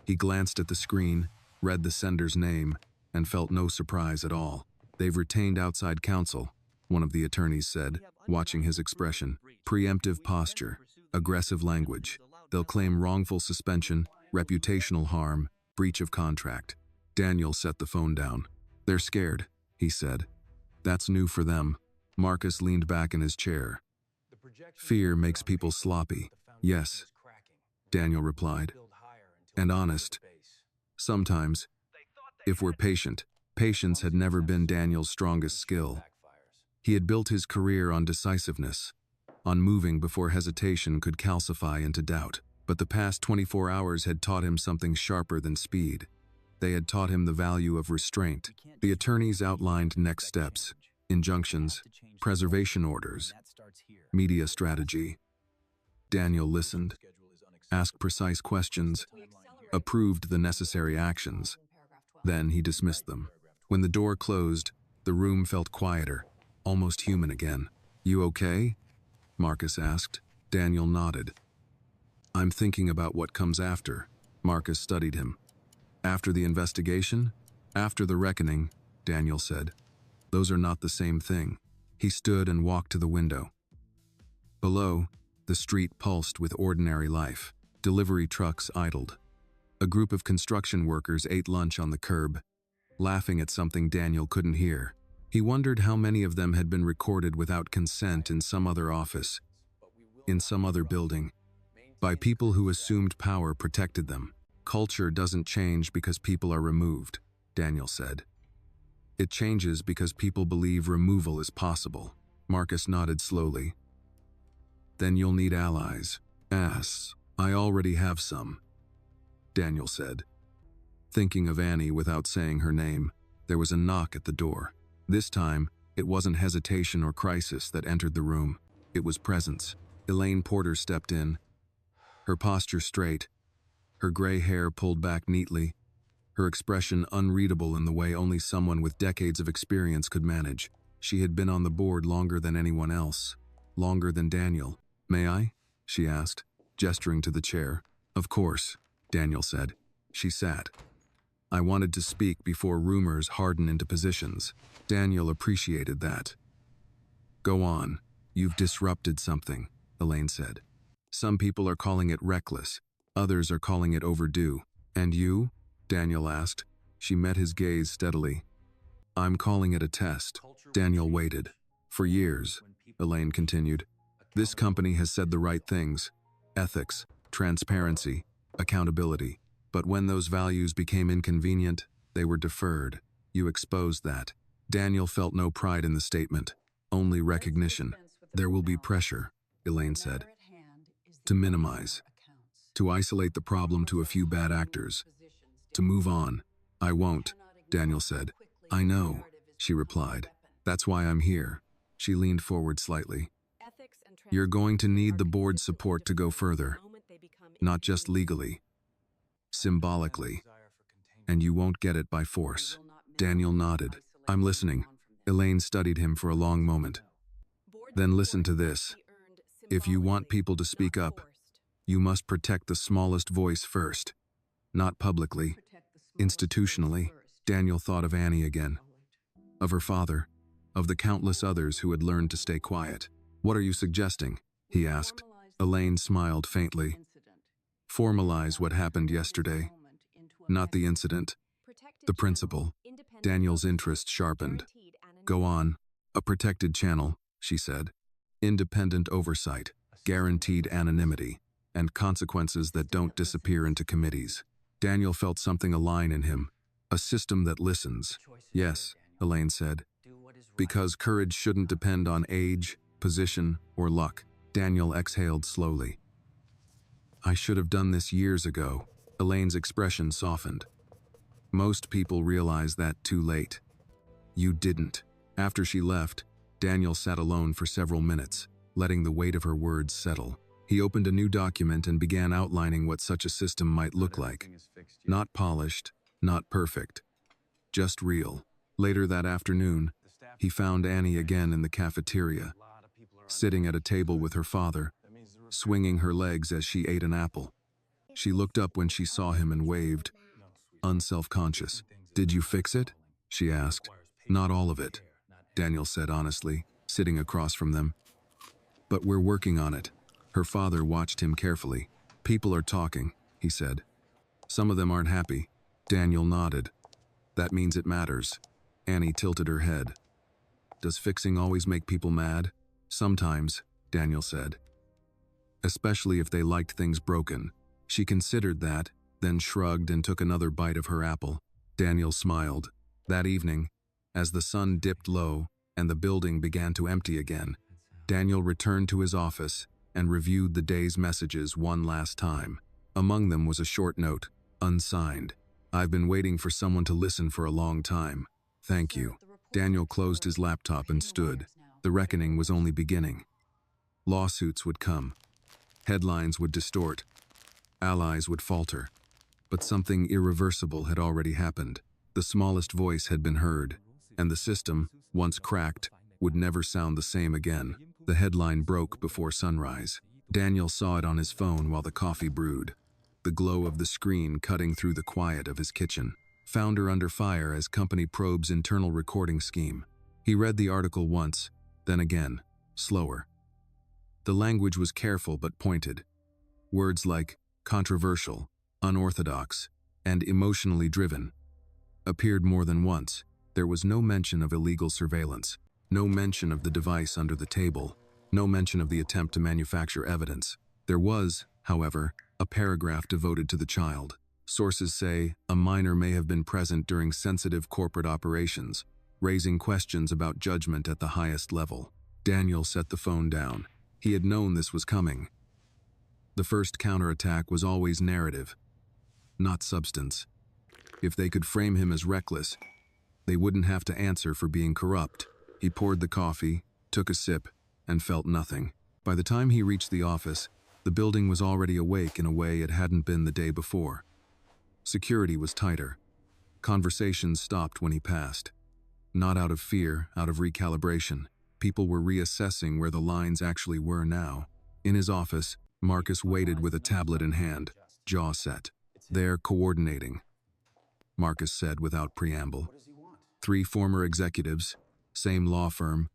He glanced at the screen, read the sender's name, and felt no surprise at all. They've retained outside counsel, one of the attorneys said, watching his expression. Preemptive posture, aggressive language. They'll claim wrongful suspension, reputational harm, breach of contract. Daniel set the phone down. They're scared, he said. That's new for them. Marcus leaned back in his chair. Fear makes people sloppy. Yes, Daniel replied. And honest. Sometimes, if we're patient. Patience had never been Daniel's strongest skill. He had built his career on decisiveness, on moving before hesitation could calcify into doubt. But the past 24 hours had taught him something sharper than speed. They had taught him the value of restraint. The attorneys outlined next steps, injunctions, preservation orders, media strategy. Daniel listened, asked precise questions, approved the necessary actions. Then he dismissed them. When the door closed, the room felt quieter, almost human again. You okay? Marcus asked. Daniel nodded. I'm thinking about what comes after. Marcus studied him. After the investigation? After the reckoning, Daniel said. Those are not the same thing. He stood and walked to the window. Below, the street pulsed with ordinary life. Delivery trucks idled. A group of construction workers ate lunch on the curb, laughing at something Daniel couldn't hear. He wondered how many of them had been recorded without consent in some other office, in some other building, by people who assumed power protected them. Culture doesn't change because people are removed, Daniel said. It changes because people believe removal is possible. Marcus nodded slowly. Then you'll need allies. I already have some, Daniel said. Thinking of Annie without saying her name, there was a knock at the door. This time, it wasn't hesitation or crisis that entered the room. It was presence. Elaine Porter stepped in, her posture straight, her gray hair pulled back neatly, her expression unreadable in the way only someone with decades of experience could manage. She had been on the board longer than anyone else. Longer than Daniel. "May I?" she asked, gesturing to the chair. "Of course," Daniel said. She sat. "I wanted to speak before rumors harden into positions." Daniel appreciated that. "Go on. You've disrupted something," Elaine said. "Some people are calling it reckless. Others are calling it overdue. And you?" Daniel asked. She met his gaze steadily. "I'm calling it a test." Daniel waited. "For years," Elaine continued, "this company has said the right things. Ethics, transparency, accountability. But when those values became inconvenient, they were deferred. You exposed that." Daniel felt no pride in the statement, only recognition. "There will be pressure," Elaine said, "to minimize, to isolate the problem to a few bad actors, to move on." "I won't," Daniel said. "I know," she replied. "That's why I'm here." She leaned forward slightly. "You're going to need the board's support to go further, not just legally, symbolically, and you won't get it by force." Daniel nodded. "I'm listening." Elaine studied him for a long moment. "Then listen to this. If you want people to speak up, you must protect the smallest voice first. Not publicly, institutionally." Daniel thought of Annie again, of her father, of the countless others who had learned to stay quiet. "What are you suggesting?" he asked. Elaine smiled faintly. "Formalize what happened yesterday. Not the incident, the principle." Daniel's interest sharpened. "Go on. A protected channel," she said. "Independent oversight, guaranteed anonymity, and consequences that don't disappear into committees." Daniel felt something align in him. A system that listens. "Yes," Elaine said. "Because courage shouldn't depend on age, position, or luck." Daniel exhaled slowly. "I should have done this years ago." Elaine's expression softened. "Most people realize that too late. You didn't." After she left, Daniel sat alone for several minutes, letting the weight of her words settle. He opened a new document and began outlining what such a system might look like. Not polished, not perfect, just real. Later that afternoon, he found Annie again in the cafeteria, sitting at a table with her father, swinging her legs as she ate an apple. She looked up when she saw him and waved, unself-conscious. "Did you fix it?" she asked. "Not all of it," Daniel said honestly, sitting across from them. "But we're working on it." Her father watched him carefully. "People are talking," he said. "Some of them aren't happy." Daniel nodded. "That means it matters." Annie tilted her head. "Does fixing always make people mad?" "Sometimes," Daniel said. "Especially if they liked things broken." She considered that, then shrugged and took another bite of her apple. Daniel smiled. That evening, as the sun dipped low and the building began to empty again, Daniel returned to his office and reviewed the day's messages one last time. Among them was a short note, unsigned. "I've been waiting for someone to listen for a long time. Thank you." Daniel closed his laptop and stood. The reckoning was only beginning. Lawsuits would come. Headlines would distort. Allies would falter. But something irreversible had already happened. The smallest voice had been heard, and the system, once cracked, would never sound the same again. The headline broke before sunrise. Daniel saw it on his phone while the coffee brewed, the glow of the screen cutting through the quiet of his kitchen. "Founder under fire as company probes internal recording scheme." He read the article once, then again, slower. The language was careful but pointed. Words like controversial, unorthodox, and emotionally driven appeared more than once. There was no mention of illegal surveillance, no mention of the device under the table, no mention of the attempt to manufacture evidence. There was, however, a paragraph devoted to the child. Sources say a minor may have been present during sensitive corporate operations, raising questions about judgment at the highest level. Daniel set the phone down. He had known this was coming. The first counterattack was always narrative, not substance. If they could frame him as reckless, they wouldn't have to answer for being corrupt. He poured the coffee, took a sip, and felt nothing. By the time he reached the office, the building was already awake in a way it hadn't been the day before. Security was tighter. Conversations stopped when he passed. Not out of fear, out of recalibration. People were reassessing where the lines actually were now. In his office, Marcus waited with a tablet in hand, jaw set. There, coordinating. Marcus said without preamble. 3 former executives, same law firm,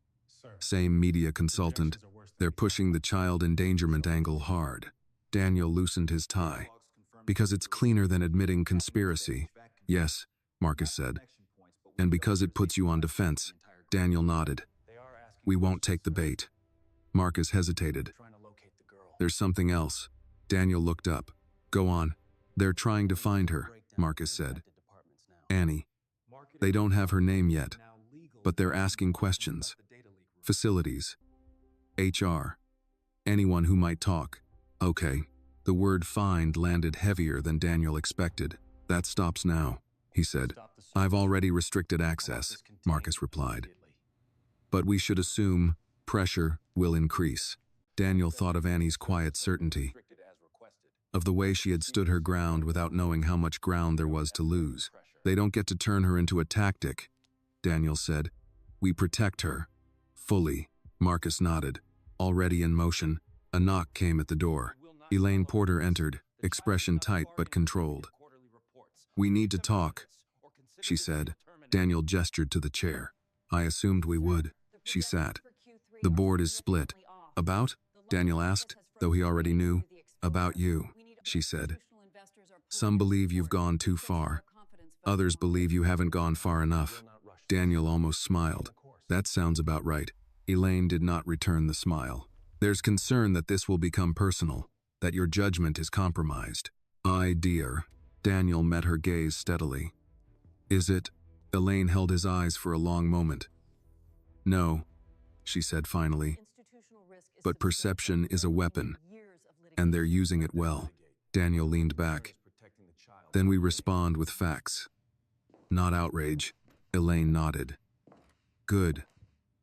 same media consultant. They're pushing the child endangerment angle hard. Daniel loosened his tie. Because it's cleaner than admitting conspiracy. Yes, Marcus said. And because it puts you on defense. Daniel nodded. We won't take the bait. Marcus hesitated. There's something else. Daniel looked up. Go on. They're trying to find her, Marcus said. Annie. They don't have her name yet, but they're asking questions. Facilities. HR. Anyone who might talk. Okay. The word find landed heavier than Daniel expected. That stops now, he said. I've already restricted access, Marcus replied. But we should assume pressure will increase. Daniel thought of Annie's quiet certainty, of the way she had stood her ground without knowing how much ground there was to lose. They don't get to turn her into a tactic, Daniel said. We protect her. Fully. Marcus nodded. Already in motion, a knock came at the door. Elaine Porter entered, expression tight but controlled. We need to talk, she said. Daniel gestured to the chair. I assumed we would. She sat. The board is split. About? Daniel asked, though he already knew. About you, she said. Some believe you've gone too far. Others believe you haven't gone far enough. Daniel almost smiled. That sounds about right. Elaine did not return the smile. There's concern that this will become personal, that your judgment is compromised. Dear. Daniel met her gaze steadily. Is it? Elaine held his eyes for a long moment. No, she said finally. But perception is a weapon, and they're using it well. Daniel leaned back. Then we respond with facts. Not outrage. Elaine nodded. Good.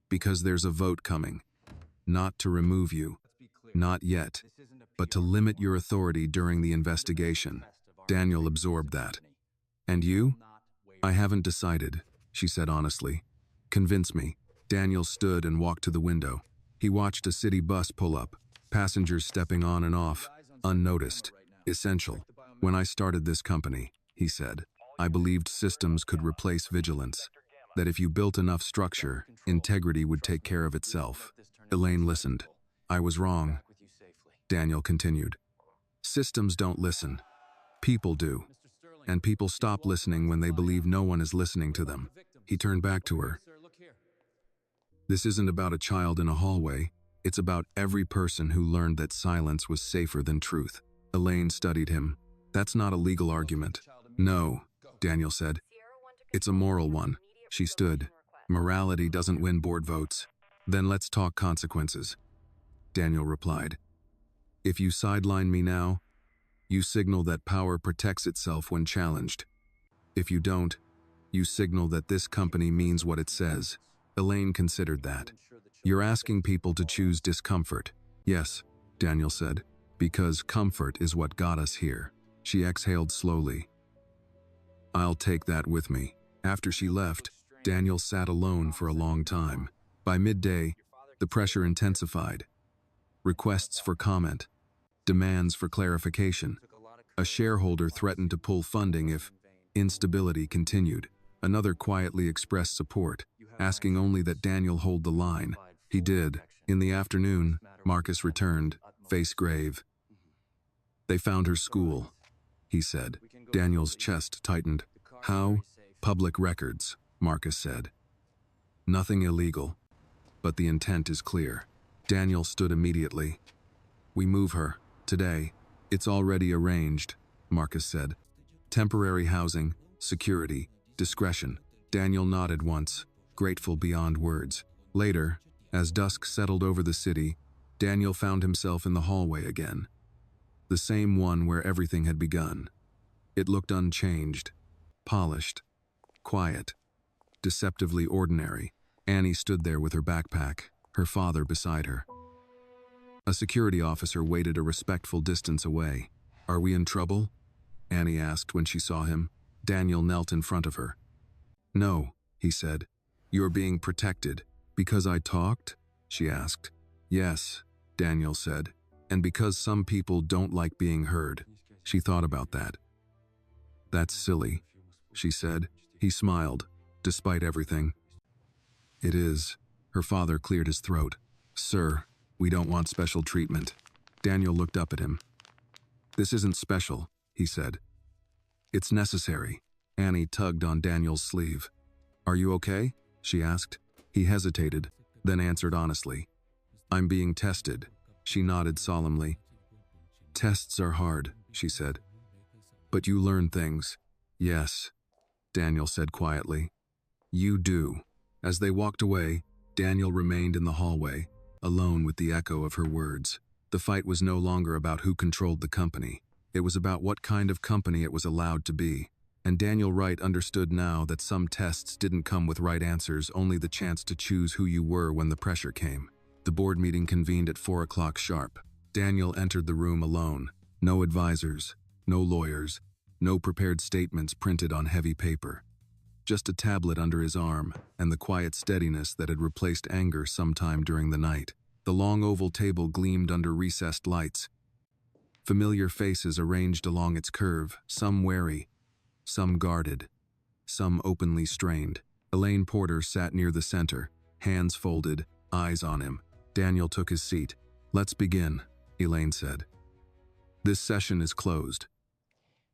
Because there's a vote coming. Not to remove you. Not yet. But to limit your authority during the investigation. Daniel absorbed that. And you? I haven't decided, she said honestly. Convince me. Daniel stood and walked to the window. He watched a city bus pull up, passengers stepping on and off, unnoticed. Essential. When I started this company, he said, I believed systems could replace vigilance. That if you built enough structure, integrity would take care of itself. Elaine listened. I was wrong. Daniel continued. Systems don't listen. People do. And people stop listening when they believe no one is listening to them. He turned back to her. This isn't about a child in a hallway. It's about every person who learned that silence was safer than truth. Elaine studied him. That's not a legal argument. No, Daniel said. It's a moral one. She stood. Morality doesn't win board votes. Then let's talk consequences. Daniel replied. If you sideline me now, you signal that power protects itself when challenged. If you don't, you signal that this company means what it says. Elaine considered that. You're asking people to choose discomfort. Yes, Daniel said, because comfort is what got us here. She exhaled slowly. I'll take that with me. After she left, Daniel sat alone for a long time. By midday, the pressure intensified. Requests for comment, demands for clarification. A shareholder threatened to pull funding if instability continued. Another quietly expressed support, asking only that Daniel hold the line. He did. In the afternoon, Marcus returned, face grave. They found her school, he said. Daniel's chest tightened. How? Public records, Marcus said. Nothing illegal, but the intent is clear. Daniel stood immediately. We move her, today. It's already arranged, Marcus said. Temporary housing, security, discretion. Daniel nodded once, grateful beyond words. Later, as dusk settled over the city, Daniel found himself in the hallway again. The same one where everything had begun. It looked unchanged, polished, quiet, deceptively ordinary. Annie stood there with her backpack, her father beside her. A security officer waited a respectful distance away. Are we in trouble? Annie asked when she saw him. Daniel knelt in front of her. "No," he said. "You're being protected." "Because I talked?" she asked. "Yes," Daniel said. "And because some people don't like being heard." She thought about that. "That's silly," she said. He smiled, despite everything. "It is." Her father cleared his throat. "Sir, we don't want special treatment." Daniel looked up at him. "This isn't special," he said. "It's necessary." Annie tugged on Daniel's sleeve. "Are you okay?" she asked. He hesitated, then answered honestly. "I'm being tested." She nodded solemnly. "Tests are hard," she said. "But you learn things." "Yes," Daniel said quietly. "You do." As they walked away, Daniel remained in the hallway, alone with the echo of her words. The fight was no longer about who controlled the company. It was about what kind of company it was allowed to be. And Daniel Wright understood now that some tests didn't come with right answers, only the chance to choose who you were when the pressure came. The board meeting convened at 4 o'clock sharp. Daniel entered the room alone. No advisors, no lawyers, no prepared statements printed on heavy paper. Just a tablet under his arm, and the quiet steadiness that had replaced anger sometime during the night. The long oval table gleamed under recessed lights. Familiar faces arranged along its curve, some wary, some guarded, some openly strained. Elaine Porter sat near the center, hands folded, eyes on him. Daniel took his seat. "Let's begin," Elaine said. "This session is closed."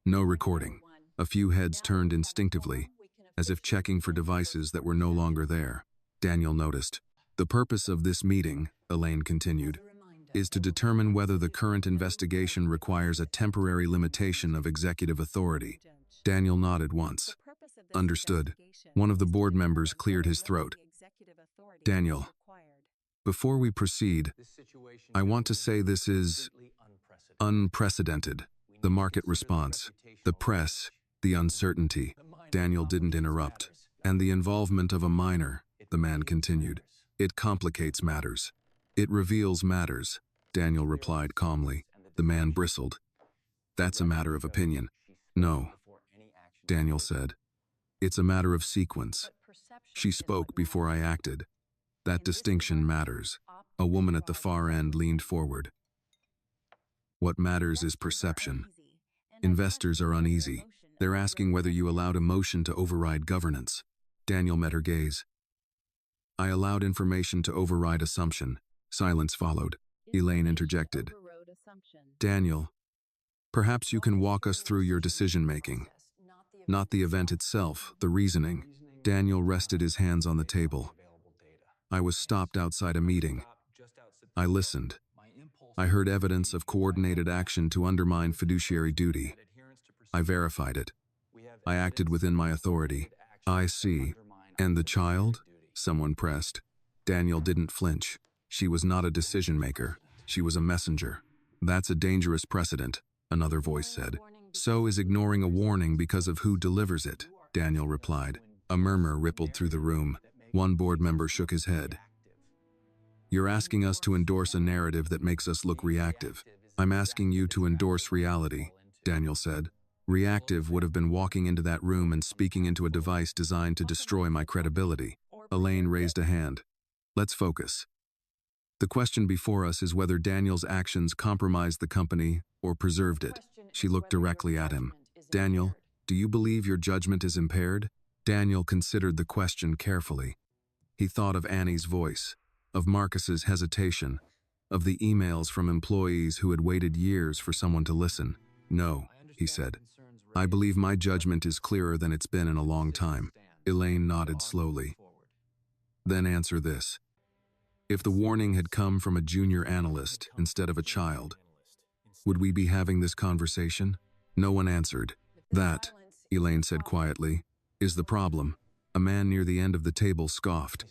No recording. A few heads turned instinctively, as if checking for devices that were no longer there. Daniel noticed. "The purpose of this meeting," Elaine continued, "is to determine whether the current investigation requires a temporary limitation of executive authority." Daniel nodded once. "Understood." One of the board members cleared his throat. "Daniel, before we proceed, I want to say this is unprecedented." The market response, the press, the uncertainty. Daniel didn't interrupt. "And the involvement of a minor," the man continued. "It complicates matters. It reveals matters," Daniel replied calmly. The man bristled. "That's a matter of opinion." "No," Daniel said. "It's a matter of sequence. She spoke before I acted. That distinction matters." A woman at the far end leaned forward. "What matters is perception. Investors are uneasy. They're asking whether you allowed emotion to override governance." Daniel met her gaze. "I allowed information to override assumption." Silence followed. Elaine interjected. "Daniel, perhaps you can walk us through your decision-making. Not the event itself, the reasoning." Daniel rested his hands on the table. "I was stopped outside a meeting. I listened. I heard evidence of coordinated action to undermine fiduciary duty. I verified it. I acted within my authority." "I see. And the child?" someone pressed. Daniel didn't flinch. "She was not a decision-maker. She was a messenger." "That's a dangerous precedent," another voice said. "So is ignoring a warning because of who delivers it," Daniel replied. A murmur rippled through the room. One board member shook his head. "You're asking us to endorse a narrative that makes us look reactive." "I'm asking you to endorse reality," Daniel said. "Reactive would have been walking into that room and speaking into a device designed to destroy my credibility." Elaine raised a hand. "Let's focus. The question before us is whether Daniel's actions compromised the company or preserved it." She looked directly at him. "Daniel, do you believe your judgment is impaired?" Daniel considered the question carefully. He thought of Annie's voice, of Marcus's hesitation, of the emails from employees who had waited years for someone to listen. "No," he said. "I believe my judgment is clearer than it's been in a long time." Elaine nodded slowly. "Then answer this. If the warning had come from a junior analyst instead of a child, would we be having this conversation?" No one answered. "That," Elaine said quietly, "is the problem." A man near the end of the table scoffed.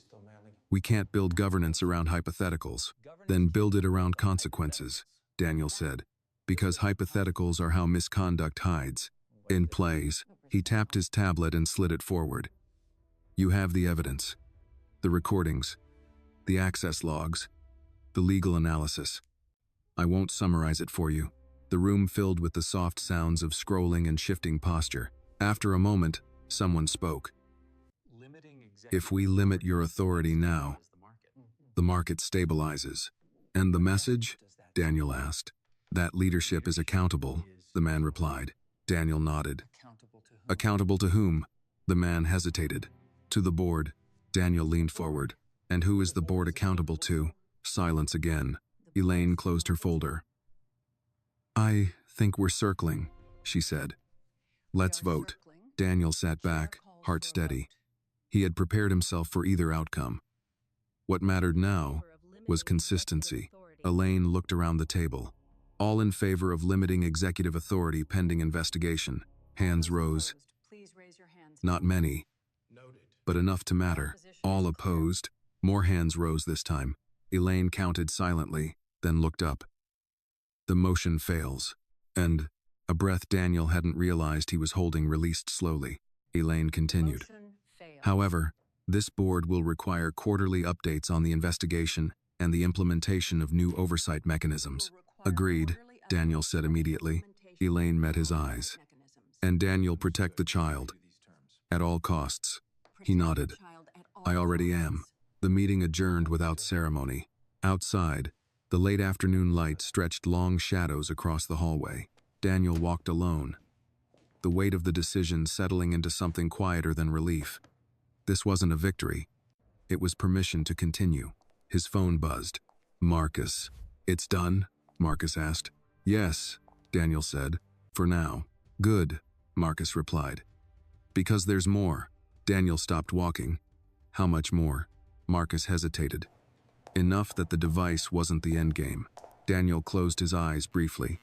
"We can't build governance around hypotheticals." "Then build it around consequences," Daniel said, "because hypotheticals are how misconduct hides. In plays." He tapped his tablet and slid it forward. "You have the evidence. The recordings, the access logs, the legal analysis. I won't summarize it for you." The room filled with the soft sounds of scrolling and shifting posture. After a moment, someone spoke. If we limit your authority now, the market stabilizes. And the message? Daniel asked. That leadership is accountable, the man replied. Daniel nodded. Accountable to whom? The man hesitated. To the board. Daniel leaned forward. And who is the board accountable to? Silence again. Elaine closed her folder. I think we're circling, she said. Let's vote. Daniel sat back, heart steady. He had prepared himself for either outcome. What mattered now was consistency. Elaine looked around the table. All in favor of limiting executive authority pending investigation. Hands rose. Not many, but enough to matter. All opposed. More hands rose this time. Elaine counted silently, then looked up. The motion fails. And a breath Daniel hadn't realized he was holding released slowly. Elaine continued. However, this board will require quarterly updates on the investigation and the implementation of new oversight mechanisms. Agreed, Daniel said immediately. Elaine met his eyes. And Daniel, protect the child. At all costs. He nodded. I already am. The meeting adjourned without ceremony. Outside, the late afternoon light stretched long shadows across the hallway. Daniel walked alone, the weight of the decision settling into something quieter than relief. This wasn't a victory. It was permission to continue. His phone buzzed. Marcus. It's done? Marcus asked. Yes, Daniel said. For now. Good, Marcus replied. Because there's more. Daniel stopped walking. How much more? Marcus hesitated. Enough that the device wasn't the endgame. Daniel closed his eyes briefly.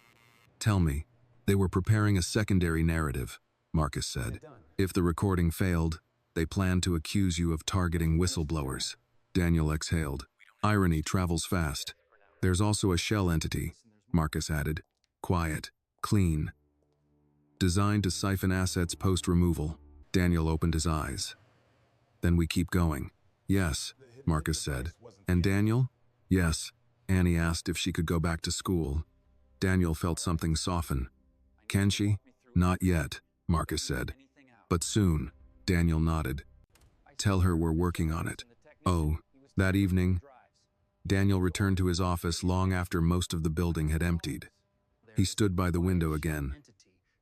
Tell me. They were preparing a secondary narrative, Marcus said. If the recording failed, they planned to accuse you of targeting whistleblowers. Daniel exhaled. Irony travels fast. There's also a shell entity, Marcus added. Quiet, clean. Designed to siphon assets post-removal. Daniel opened his eyes. Then we keep going. Yes, Marcus said. And Daniel? Yes. Annie asked if she could go back to school. Daniel felt something soften. Can she? Not yet, Marcus said. But soon, Daniel nodded. Tell her we're working on it. Oh, that evening, Daniel returned to his office long after most of the building had emptied. He stood by the window again.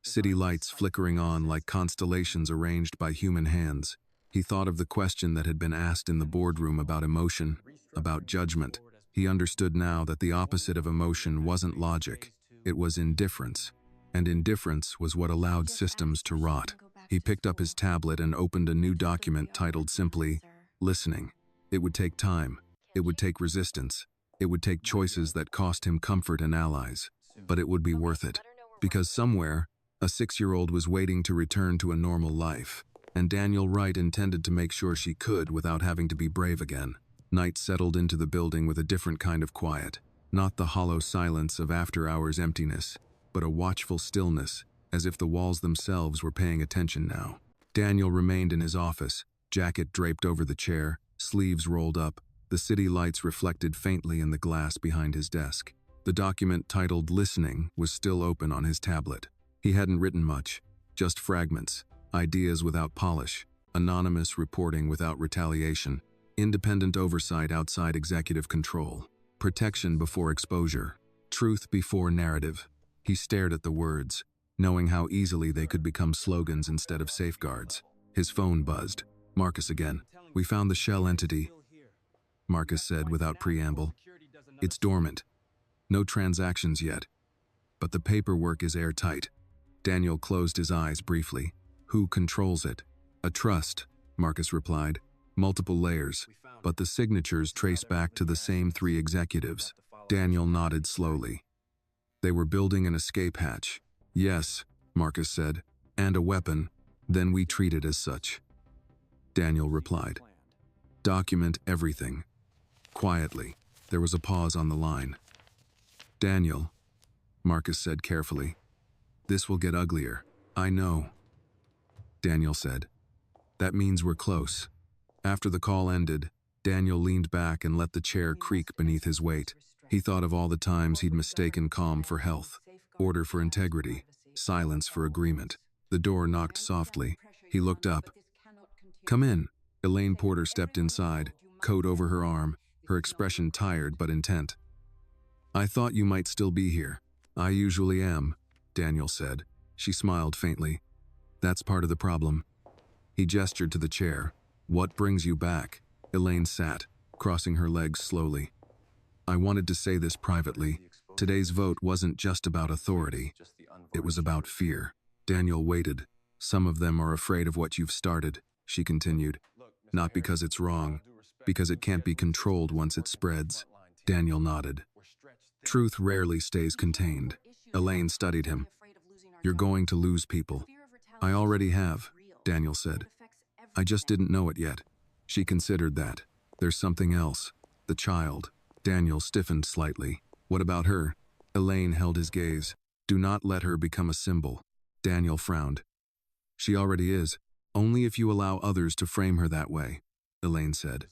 City lights flickering on like constellations arranged by human hands. He thought of the question that had been asked in the boardroom about emotion, about judgment. He understood now that the opposite of emotion wasn't logic, it was indifference. And indifference was what allowed systems to rot. He picked up his tablet and opened a new document titled simply, Listening. It would take time. It would take resistance. It would take choices that cost him comfort and allies. But it would be worth it. Because somewhere, a 6-year-old was waiting to return to a normal life. And Daniel Wright intended to make sure she could without having to be brave again. Night settled into the building with a different kind of quiet. Not the hollow silence of after-hours emptiness, but a watchful stillness, as if the walls themselves were paying attention now. Daniel remained in his office, jacket draped over the chair, sleeves rolled up. The city lights reflected faintly in the glass behind his desk. The document titled Listening was still open on his tablet. He hadn't written much, just fragments, ideas without polish, anonymous reporting without retaliation, independent oversight outside executive control, protection before exposure, truth before narrative. He stared at the words, knowing how easily they could become slogans instead of safeguards. His phone buzzed. Marcus again. We found the shell entity, Marcus said without preamble. It's dormant. No transactions yet. But the paperwork is airtight. Daniel closed his eyes briefly. Who controls it? A trust, Marcus replied. Multiple layers, but the signatures trace back to the same 3 executives. Daniel nodded slowly. They were building an escape hatch. Yes, Marcus said, and a weapon. Then we treat it as such. Daniel replied. Document everything. Quietly, there was a pause on the line. Daniel, Marcus said carefully. This will get uglier. I know. Daniel said. That means we're close. After the call ended, Daniel leaned back and let the chair creak beneath his weight. He thought of all the times he'd mistaken calm for health, order for integrity, silence for agreement. The door knocked softly. He looked up. "Come in." Elaine Porter stepped inside, coat over her arm, her expression tired but intent. "I thought you might still be here." "I usually am," Daniel said. She smiled faintly. "That's part of the problem." He gestured to the chair. "What brings you back?" Elaine sat, crossing her legs slowly. "I wanted to say this privately. Today's vote wasn't just about authority. It was about fear." Daniel waited. "Some of them are afraid of what you've started," she continued. "Not because it's wrong, because it can't be controlled once it spreads." Daniel nodded. "Truth rarely stays contained." Elaine studied him. "You're going to lose people." "I already have," Daniel said. "I just didn't know it yet." She considered that. "There's something else. The child." Daniel stiffened slightly. "What about her?" Elaine held his gaze. "Do not let her become a symbol." Daniel frowned. "She already is. Only if you allow others to frame her that way," Elaine said.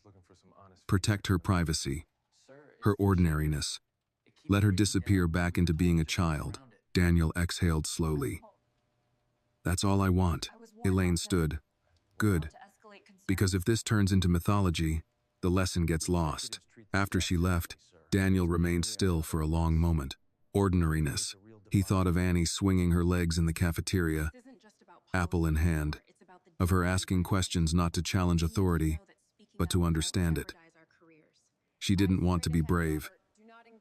"Protect her privacy, her ordinariness. Let her disappear back into being a child." Daniel exhaled slowly. "That's all I want." Elaine stood. "Good. Because if this turns into mythology, the lesson gets lost." After she left, Daniel remained still for a long moment. Ordinariness. He thought of Annie swinging her legs in the cafeteria, apple in hand, of her asking questions not to challenge authority, but to understand it. She didn't want to be brave.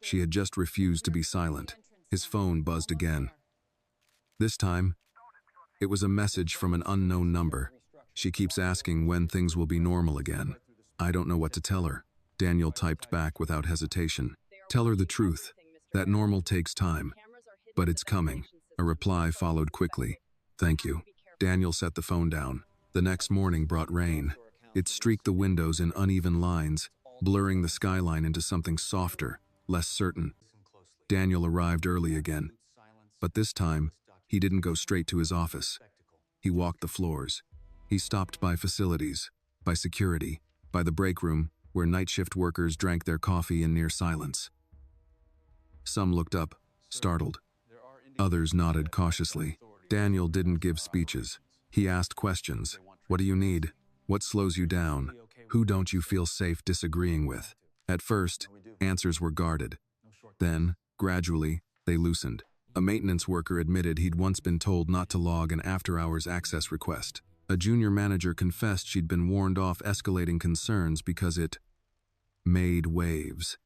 She had just refused to be silent. His phone buzzed again. This time, it was a message from an unknown number. "She keeps asking when things will be normal again. I don't know what to tell her." Daniel typed back without hesitation. "Tell her the truth. That normal takes time. But it's coming." A reply followed quickly. "Thank you." Daniel set the phone down. The next morning brought rain. It streaked the windows in uneven lines, blurring the skyline into something softer, less certain. Daniel arrived early again. But this time, he didn't go straight to his office. He walked the floors. He stopped by facilities, by security, by the break room, where night shift workers drank their coffee in near silence. Some looked up, startled. Others nodded cautiously. Daniel didn't give speeches. He asked questions. "What do you need? What slows you down? Who don't you feel safe disagreeing with?" At first, answers were guarded. Then, gradually, they loosened. A maintenance worker admitted he'd once been told not to log an after-hours access request. A junior manager confessed she'd been warned off escalating concerns because it made waves.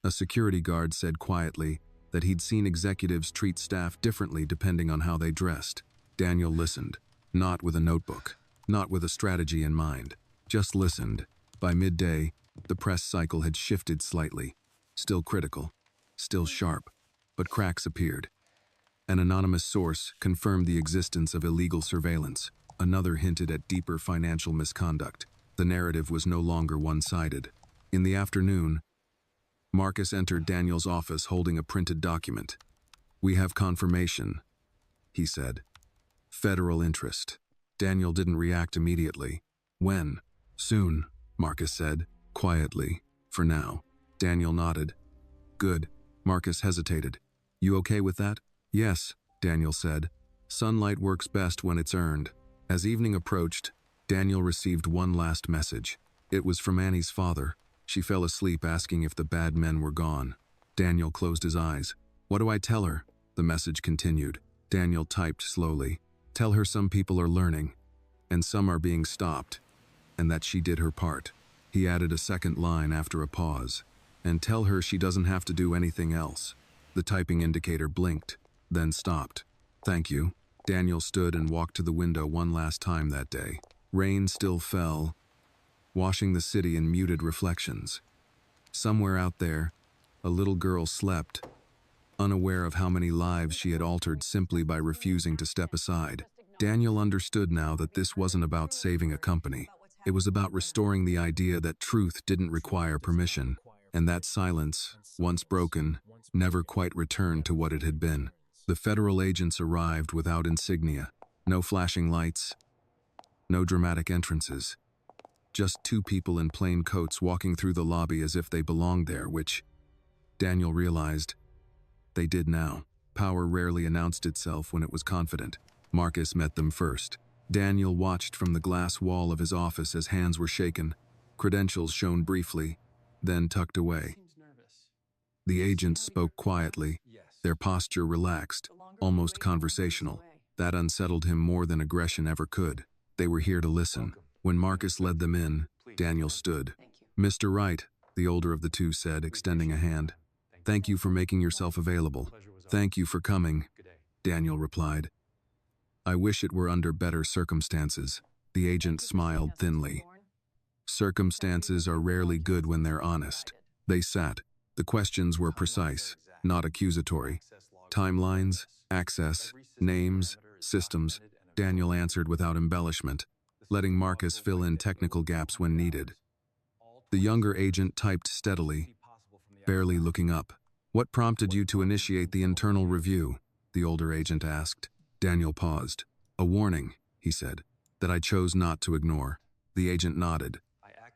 A security guard said quietly that he'd seen executives treat staff differently depending on how they dressed. Daniel listened, not with a notebook, not with a strategy in mind, just listened. By midday, the press cycle had shifted slightly. Still critical, still sharp, but cracks appeared. An anonymous source confirmed the existence of illegal surveillance. Another hinted at deeper financial misconduct. The narrative was no longer one-sided. In the afternoon, Marcus entered Daniel's office holding a printed document. "We have confirmation," he said. "Federal interest." Daniel didn't react immediately. "When?" "Soon," Marcus said, quietly. "For now." Daniel nodded. "Good." Marcus hesitated. "You okay with that?" "Yes," Daniel said. "Sunlight works best when it's earned." As evening approached, Daniel received one last message. It was from Annie's father. She fell asleep asking if the bad men were gone. Daniel closed his eyes. "What do I tell her?" The message continued. Daniel typed slowly. "Tell her some people are learning, and some are being stopped, and that she did her part." He added a second line after a pause. "And tell her she doesn't have to do anything else." The typing indicator blinked, then stopped. "Thank you." Daniel stood and walked to the window one last time that day. Rain still fell, washing the city in muted reflections. Somewhere out there, a little girl slept, unaware of how many lives she had altered simply by refusing to step aside. Daniel understood now that this wasn't about saving a company. It was about restoring the idea that truth didn't require permission, and that silence, once broken, never quite returned to what it had been. The federal agents arrived without insignia, no flashing lights, no dramatic entrances. Just two people in plain coats walking through the lobby as if they belonged there, which, Daniel realized, they did now. Power rarely announced itself when it was confident. Marcus met them first. Daniel watched from the glass wall of his office as hands were shaken, credentials shown briefly, then tucked away. The agents spoke quietly, their posture relaxed, almost conversational. That unsettled him more than aggression ever could. They were here to listen. When Marcus led them in, Daniel stood. "Mr. Wright," the older of the two said, extending a hand. "Thank you for making yourself available." "Thank you for coming," Daniel replied. "I wish it were under better circumstances." The agent smiled thinly. "Circumstances are rarely good when they're honest." They sat. The questions were precise, not accusatory. Timelines, access, names, systems. Daniel answered without embellishment, letting Marcus fill in technical gaps when needed. The younger agent typed steadily, barely looking up. "What prompted you to initiate the internal review?" the older agent asked. Daniel paused. "A warning," he said, "that I chose not to ignore." The agent nodded.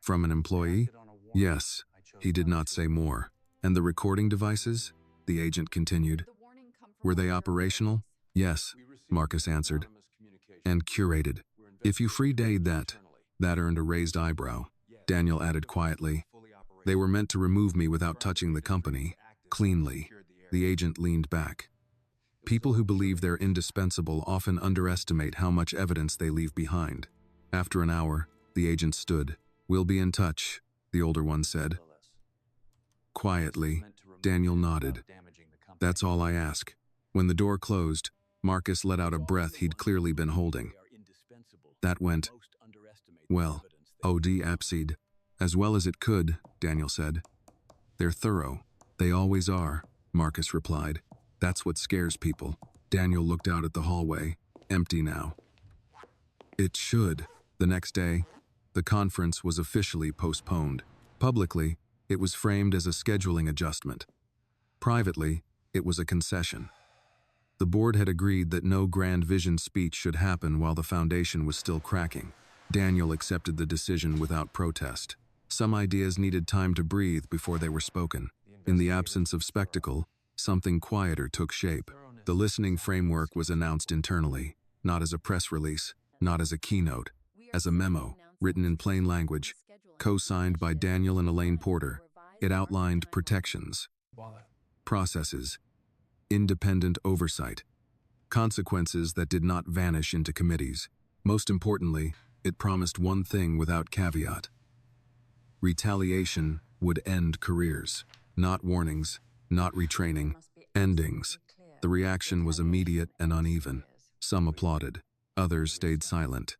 "From an employee?" "Yes." He did not say more. "And the recording devices?" the agent continued. "Were they operational?" "Yes," Marcus answered. "And curated." "If you freed that earned a raised eyebrow," Daniel added quietly. "They were meant to remove me without touching the company, cleanly." The agent leaned back. "People who believe they're indispensable often underestimate how much evidence they leave behind." After an hour, the agent stood. "We'll be in touch," the older one said. Quietly, Daniel nodded. "That's all I ask." When the door closed, Marcus let out a breath he'd clearly been holding. "That went, well, OD Apseed. As well as it could," Daniel said. "They're thorough." "They always are," Marcus replied. "That's what scares people." Daniel looked out at the hallway, empty now. It should. The next day, the conference was officially postponed. Publicly, it was framed as a scheduling adjustment. Privately, it was a concession. The board had agreed that no grand vision speech should happen while the foundation was still cracking. Daniel accepted the decision without protest. Some ideas needed time to breathe before they were spoken. In the absence of spectacle, something quieter took shape. The listening framework was announced internally, not as a press release, not as a keynote, as a memo, written in plain language, co-signed by Daniel and Elaine Porter. It outlined protections, processes, independent oversight, consequences that did not vanish into committees. Most importantly, it promised one thing without caveat. Retaliation would end careers. Not warnings, not retraining, endings. The reaction was immediate and uneven. Some applauded, others stayed silent.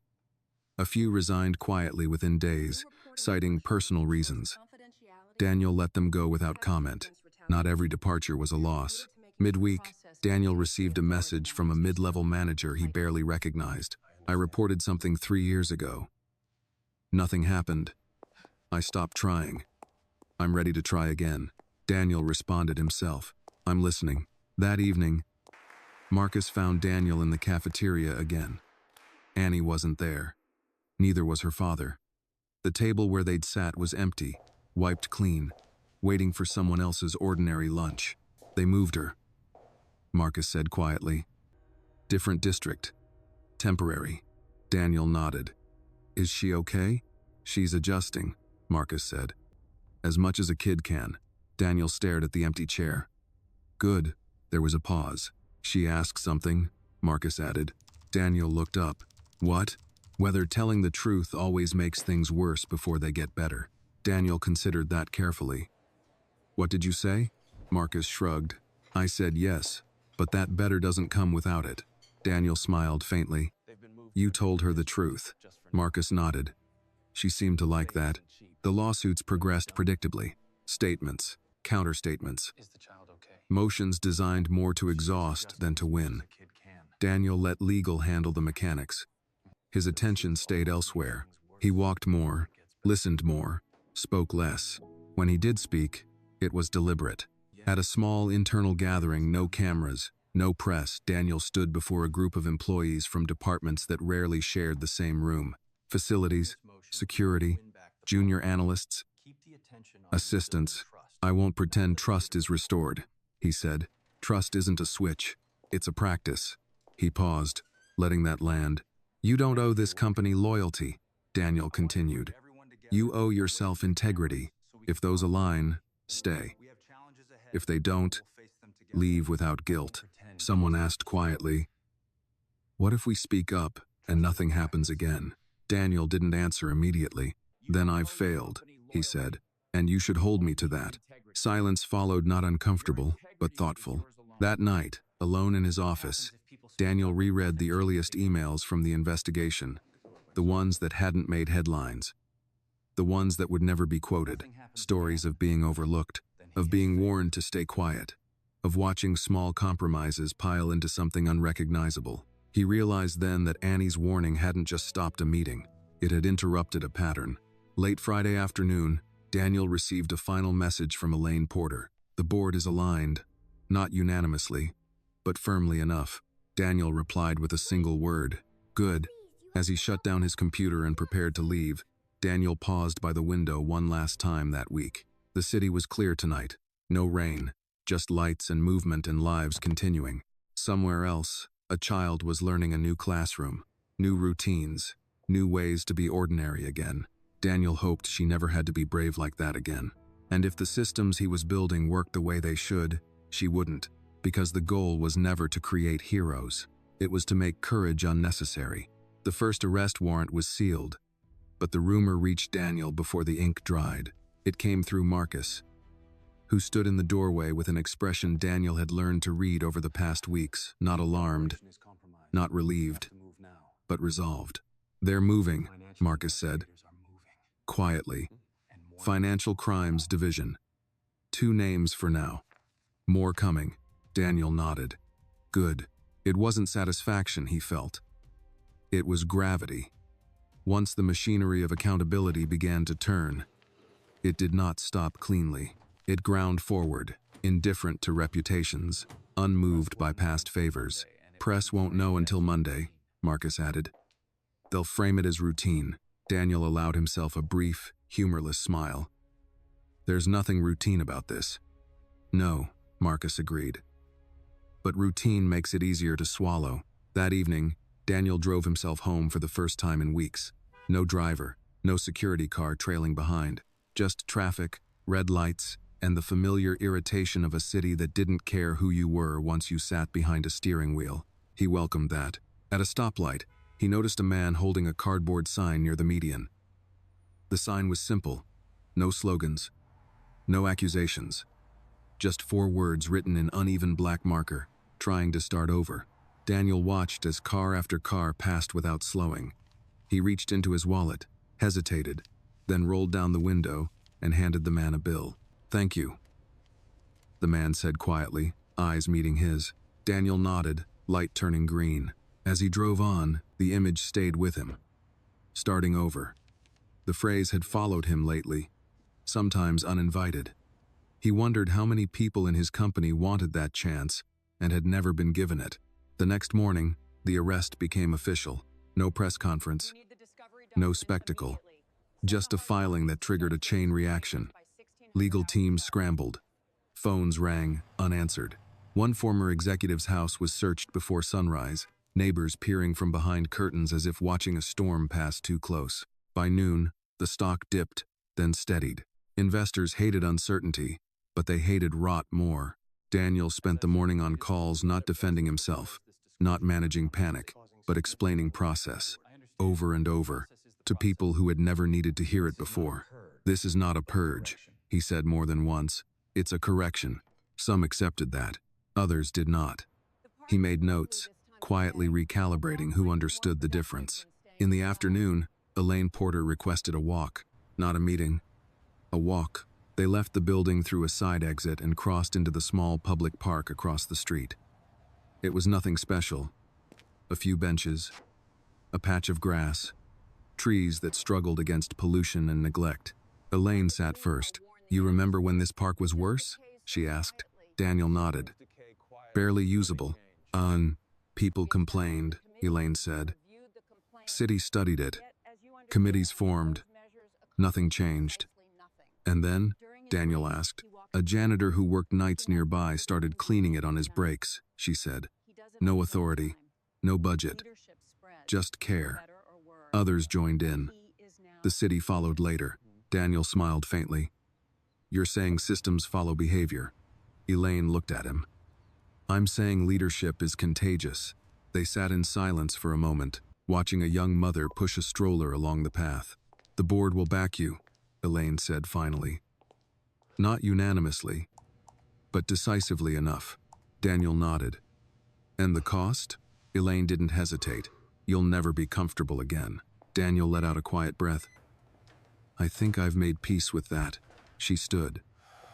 A few resigned quietly within days, citing personal reasons. Daniel let them go without comment. Not every departure was a loss. Midweek, Daniel received a message from a mid-level manager he barely recognized. "I reported something 3 years ago. Nothing happened. I stopped trying. I'm ready to try again." Daniel responded himself. "I'm listening." That evening, Marcus found Daniel in the cafeteria again. Annie wasn't there. Neither was her father. The table where they'd sat was empty, wiped clean, waiting for someone else's ordinary lunch. "They moved her," Marcus said quietly. "Different district. Temporary." Daniel nodded. "Is she okay?" "She's adjusting," Marcus said. "As much as a kid can." Daniel stared at the empty chair. "Good." There was a pause. "She asked something," Marcus added. Daniel looked up. "What?" "Whether telling the truth always makes things worse before they get better." Daniel considered that carefully. "What did you say?" Marcus shrugged. "I said yes, but that better doesn't come without it." Daniel smiled faintly. "You told her the truth." Marcus nodded. She seemed to like that. The lawsuits progressed predictably. Statements, counterstatements, motions designed more to exhaust than to win. Daniel let legal handle the mechanics. His attention stayed elsewhere. He walked more, listened more, spoke less. When he did speak, it was deliberate. At a small internal gathering, no cameras, no press, Daniel stood before a group of employees from departments that rarely shared the same room. Facilities, security, junior analysts, assistants. "I won't pretend trust is restored," he said. "Trust isn't a switch. It's a practice." He paused. letting that land. You don't owe this company loyalty, Daniel continued. You owe yourself integrity. If those align, stay. If they don't, leave without guilt. Someone asked quietly, what if we speak up and nothing happens again? Daniel didn't answer immediately. Then I've failed, he said, and you should hold me to that. Silence followed, not uncomfortable, but thoughtful. That night, alone in his office, Daniel reread the earliest emails from the investigation, the ones that hadn't made headlines, the ones that would never be quoted, stories of being overlooked, of being warned to stay quiet, of watching small compromises pile into something unrecognizable. He realized then that Annie's warning hadn't just stopped a meeting, it had interrupted a pattern. Late Friday afternoon, Daniel received a final message from Elaine Porter. The board is aligned, not unanimously, but firmly enough. Daniel replied with a single word, good. As he shut down his computer and prepared to leave, Daniel paused by the window one last time that week. The city was clear tonight. No rain, just lights and movement and lives continuing. Somewhere else, a child was learning a new classroom, new routines, new ways to be ordinary again. Daniel hoped she never had to be brave like that again. And if the systems he was building worked the way they should, she wouldn't, because the goal was never to create heroes. It was to make courage unnecessary. The first arrest warrant was sealed, but the rumor reached Daniel before the ink dried. It came through Marcus, who stood in the doorway with an expression Daniel had learned to read over the past weeks, not alarmed, not relieved, but resolved. They're moving, Marcus said, quietly. Financial Crimes Division. 2 names for now. More coming. Daniel nodded. Good. It wasn't satisfaction he felt. It was gravity. Once the machinery of accountability began to turn, it did not stop cleanly. It ground forward, indifferent to reputations, unmoved by past favors. Press won't know until Monday, Marcus added. They'll frame it as routine. Daniel allowed himself a brief, humorless smile. There's nothing routine about this. No, Marcus agreed. But routine makes it easier to swallow. That evening, Daniel drove himself home for the first time in weeks. No driver, no security car trailing behind. Just traffic, red lights, and the familiar irritation of a city that didn't care who you were once you sat behind a steering wheel. He welcomed that. At a stoplight, he noticed a man holding a cardboard sign near the median. The sign was simple. No slogans. No accusations. Just 4 words written in uneven black marker, trying to start over. Daniel watched as car after car passed without slowing. He reached into his wallet, hesitated, then rolled down the window and handed the man a bill. Thank you, the man said quietly, eyes meeting his. Daniel nodded, light turning green. As he drove on, the image stayed with him. Starting over. The phrase had followed him lately, sometimes uninvited. He wondered how many people in his company wanted that chance and had never been given it. The next morning, the arrest became official. No press conference, no spectacle, just a filing that triggered a chain reaction. Legal teams scrambled. Phones rang, unanswered. One former executive's house was searched before sunrise, neighbors peering from behind curtains as if watching a storm pass too close. By noon, the stock dipped, then steadied. Investors hated uncertainty, but they hated rot more. Daniel spent the morning on calls, not defending himself, not managing panic, but explaining process, over and over, to people who had never needed to hear it before. This is not a purge, he said more than once. It's a correction. Some accepted that. Others did not. He made notes, quietly recalibrating who understood the difference. In the afternoon, Elaine Porter requested a walk, not a meeting. A walk. They left the building through a side exit and crossed into the small public park across the street. It was nothing special. A few benches, a patch of grass, trees that struggled against pollution and neglect. Elaine sat first. You remember when this park was worse? She asked. Daniel nodded. Barely usable. People complained, Elaine said. City studied it. Committees formed. Nothing changed. And then, Daniel asked, a janitor who worked nights nearby started cleaning it on his breaks, she said. No authority, No budget, just care. Others joined in. The city followed later. Daniel smiled faintly. You're saying systems follow behavior. Elaine looked at him. I'm saying leadership is contagious. They sat in silence for a moment, watching a young mother push a stroller along the path. The board will back you, Elaine said finally. Not unanimously, but decisively enough. Daniel nodded. And the cost? Elaine didn't hesitate. You'll never be comfortable again. Daniel let out a quiet breath. I think I've made peace with that. She stood.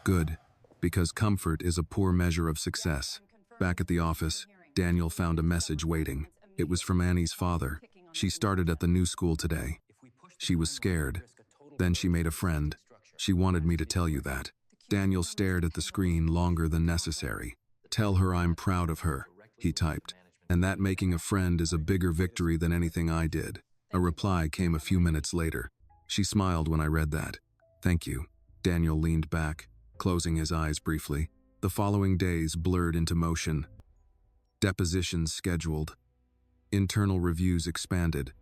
Good, because comfort is a poor measure of success. Back at the office, Daniel found a message waiting. It was from Annie's father. She started at the new school today. She was scared. Then she made a friend. She wanted me to tell you that. Daniel stared at the screen longer than necessary. Tell her I'm proud of her, he typed. And that making a friend is a bigger victory than anything I did. A reply came a few minutes later. She smiled when I read that. Thank you. Daniel leaned back, closing his eyes briefly. The following days blurred into motion. Depositions scheduled. Internal reviews expanded.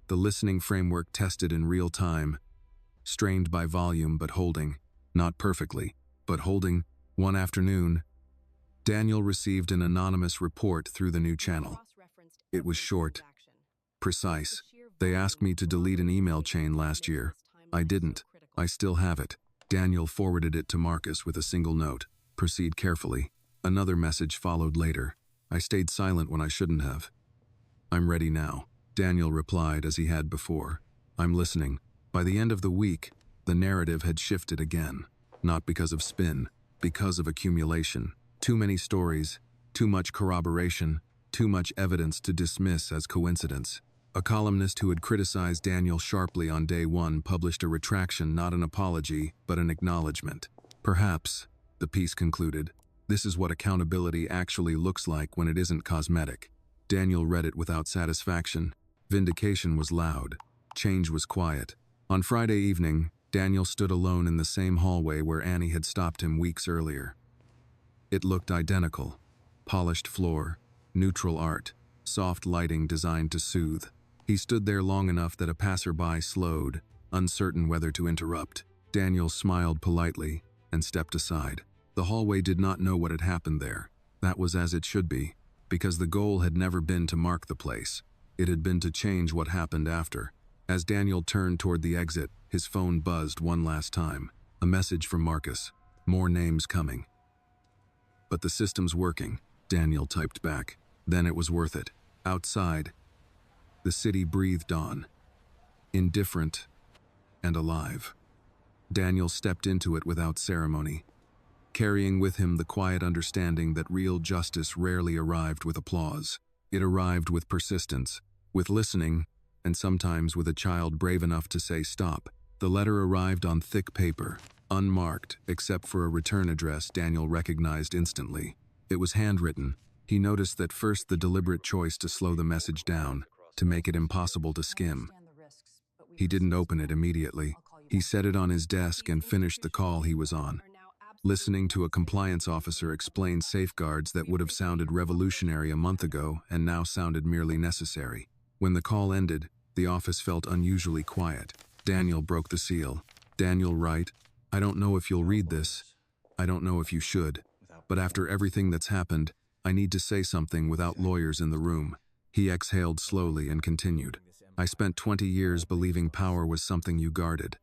The listening framework tested in real time. Strained by volume but holding. Not perfectly, but holding. One afternoon, Daniel received an anonymous report through the new channel. It was short, precise. They asked me to delete an email chain last year. I didn't. I still have it. Daniel forwarded it to Marcus with a single note. Proceed carefully. Another message followed later. I stayed silent when I shouldn't have. I'm ready now, Daniel replied as he had before. I'm listening. By the end of the week, the narrative had shifted again. Not because of spin, because of accumulation. Too many stories, too much corroboration, too much evidence to dismiss as coincidence. A columnist who had criticized Daniel sharply on day one published a retraction, not an apology, but an acknowledgement. Perhaps, the piece concluded, this is what accountability actually looks like when it isn't cosmetic. Daniel read it without satisfaction. Vindication was loud. Change was quiet. On Friday evening, Daniel stood alone in the same hallway where Annie had stopped him weeks earlier. It looked identical. Polished floor, neutral art, soft lighting designed to soothe. He stood there long enough that a passerby slowed, uncertain whether to interrupt. Daniel smiled politely and stepped aside. The hallway did not know what had happened there. That was as it should be, because the goal had never been to mark the place. It had been to change what happened after. As Daniel turned toward the exit, his phone buzzed one last time. A message from Marcus. More names coming. But the system's working, Daniel typed back. Then it was worth it. Outside, the city breathed on. Indifferent and alive. Daniel stepped into it without ceremony, carrying with him the quiet understanding that real justice rarely arrived with applause. It arrived with persistence, with listening, and sometimes with a child brave enough to say stop. The letter arrived on thick paper, unmarked except for a return address Daniel recognized instantly. It was handwritten. He noticed that first the deliberate choice to slow the message down, to make it impossible to skim. He didn't open it immediately. He set it on his desk and finished the call he was on. Listening to a compliance officer explain safeguards that would have sounded revolutionary a month ago and now sounded merely necessary. When the call ended, the office felt unusually quiet. Daniel broke the seal. Daniel Wright, I don't know if you'll read this. I don't know if you should. But after everything that's happened, I need to say something without lawyers in the room. He exhaled slowly and continued. I spent 20 years believing power was something you guarded.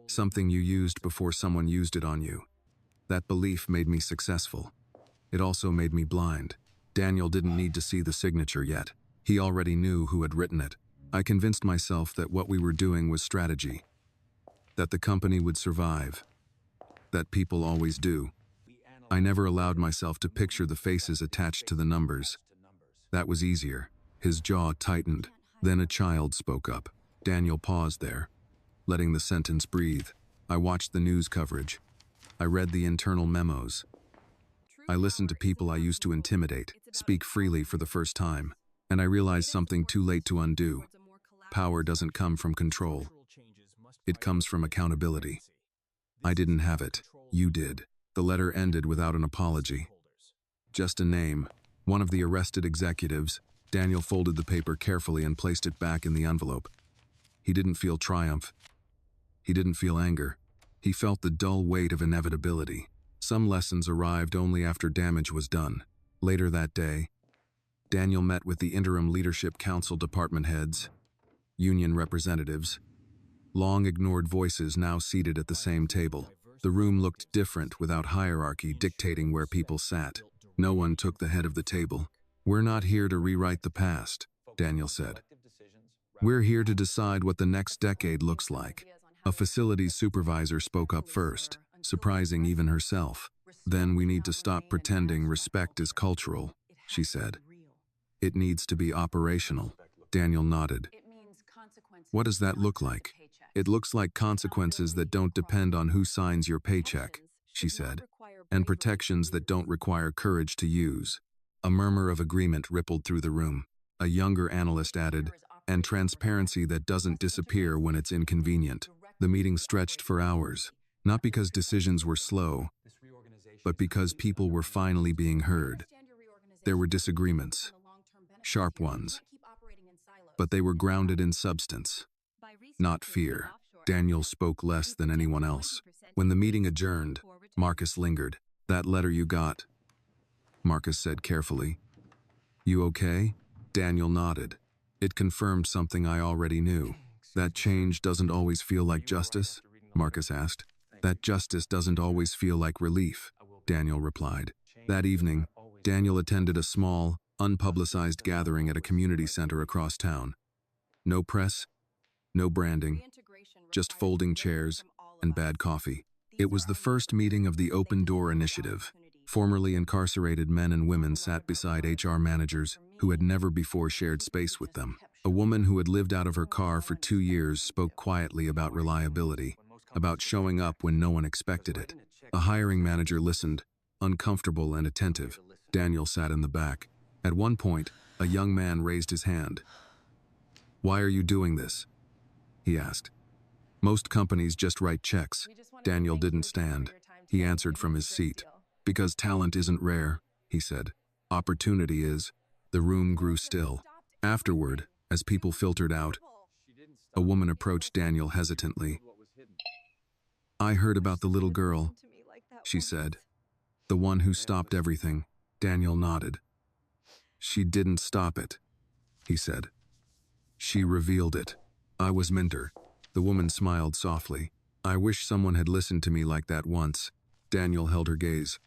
Something you used before someone used it on you. That belief made me successful. It also made me blind. Daniel didn't need to see the signature yet. He already knew who had written it. I convinced myself that what we were doing was strategy. That the company would survive. That people always do. I never allowed myself to picture the faces attached to the numbers. That was easier. His jaw tightened. Then a child spoke up. Daniel paused there, letting the sentence breathe. I watched the news coverage. I read the internal memos. I listened to people I used to intimidate, speak freely for the first time, and I realized something too late to undo. Power doesn't come from control. It comes from accountability. I didn't have it. You did. The letter ended without an apology. Just a name, one of the arrested executives, Daniel folded the paper carefully and placed it back in the envelope. He didn't feel triumph. He didn't feel anger. He felt the dull weight of inevitability. Some lessons arrived only after damage was done. Later that day, Daniel met with the Interim Leadership Council department heads, union representatives, long-ignored voices now seated at the same table. The room looked different without hierarchy dictating where people sat. No one took the head of the table. "We're not here to rewrite the past," Daniel said. "We're here to decide what the next decade looks like." A facilities supervisor spoke up first, surprising even herself. "Then we need to stop pretending respect is cultural," she said. "It needs to be operational." Daniel nodded. "What does that look like?" "It looks like consequences that don't depend on who signs your paycheck," she said, "and protections that don't require courage to use." A murmur of agreement rippled through the room. A younger analyst added, "And transparency that doesn't disappear when it's inconvenient." The meeting stretched for hours, not because decisions were slow, but because people were finally being heard. There were disagreements, sharp ones, but they were grounded in substance, not fear. Daniel spoke less than anyone else. When the meeting adjourned, Marcus lingered. "That letter you got," Marcus said carefully. "You okay?" Daniel nodded. "It confirmed something I already knew." "That change doesn't always feel like justice?" Marcus asked. "That justice doesn't always feel like relief," Daniel replied. That evening, Daniel attended a small, unpublicized gathering at a community center across town. No press, no branding, just folding chairs and bad coffee. It was the first meeting of the Open Door Initiative. Formerly incarcerated men and women sat beside HR managers who had never before shared space with them. A woman who had lived out of her car for 2 years spoke quietly about reliability, about showing up when no one expected it. A hiring manager listened, uncomfortable and attentive. Daniel sat in the back. At one point, a young man raised his hand. "Why are you doing this?" he asked. "Most companies just write checks." Daniel didn't stand. He answered from his seat. "Because talent isn't rare," he said. "Opportunity is." The room grew still. Afterward, as people filtered out, a woman approached Daniel hesitantly. "I heard about the little girl," she said. "The one who stopped everything." Daniel nodded. "She didn't stop it," he said. "She revealed it." "I was mentor." The woman smiled softly. "I wish someone had listened to me like that once." Daniel held her gaze.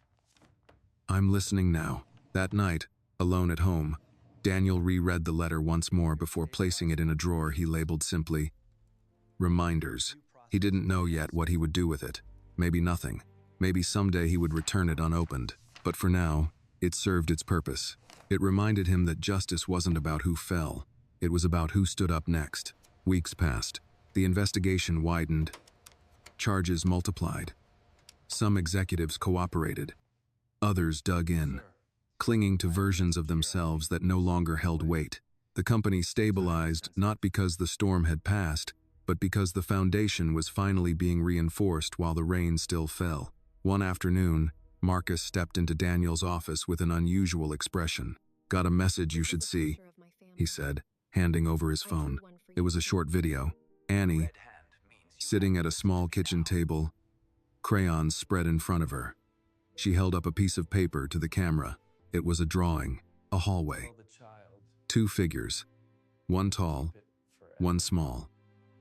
"I'm listening now." That night, alone at home, Daniel reread the letter once more before placing it in a drawer he labeled simply, "Reminders." He didn't know yet what he would do with it. Maybe nothing. Maybe someday he would return it unopened. But for now, it served its purpose. It reminded him that justice wasn't about who fell. It was about who stood up next. Weeks passed. The investigation widened. Charges multiplied. Some executives cooperated. Others dug in, clinging to versions of themselves that no longer held weight. The company stabilized not because the storm had passed, but because the foundation was finally being reinforced while the rain still fell. One afternoon, Marcus stepped into Daniel's office with an unusual expression. "Got a message you should see," he said, handing over his phone. It was a short video. Annie, sitting at a small kitchen table, crayons spread in front of her. She held up a piece of paper to the camera. It was a drawing, a hallway. 2 figures, one tall, one small.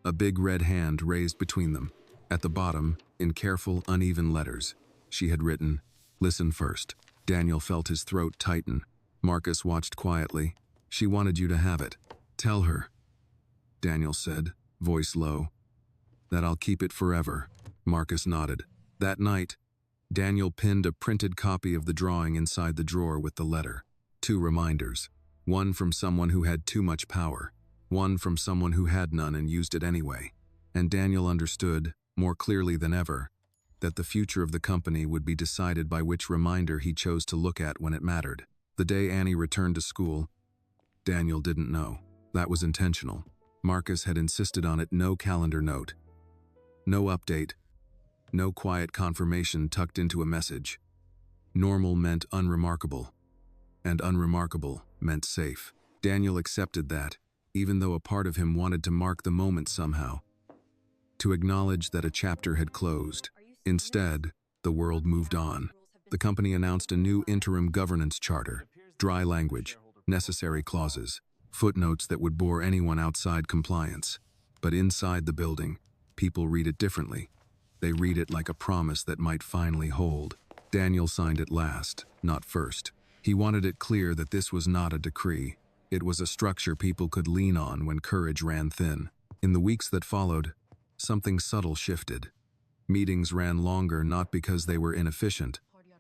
A big red hand raised between them. At the bottom, in careful, uneven letters, she had written, "Listen first." Daniel felt his throat tighten. Marcus watched quietly. "She wanted you to have it. Tell her," Daniel said, voice low, "that I'll keep it forever." Marcus nodded. That night, Daniel pinned a printed copy of the drawing inside the drawer with the letter. 2 reminders. One from someone who had too much power. One from someone who had none and used it anyway. And Daniel understood, more clearly than ever, that the future of the company would be decided by which reminder he chose to look at when it mattered. The day Annie returned to school, Daniel didn't know. That was intentional. Marcus had insisted on it. No calendar note. No update. No quiet confirmation tucked into a message. Normal meant unremarkable, and unremarkable meant safe. Daniel accepted that, even though a part of him wanted to mark the moment somehow, to acknowledge that a chapter had closed. Instead, the world moved on. The company announced a new interim governance charter, dry language, necessary clauses, footnotes that would bore anyone outside compliance. But inside the building, people read it differently. They read it like a promise that might finally hold. Daniel signed it last, not first. He wanted it clear that this was not a decree. It was a structure people could lean on when courage ran thin. In the weeks that followed, something subtle shifted. Meetings ran longer not because they were inefficient,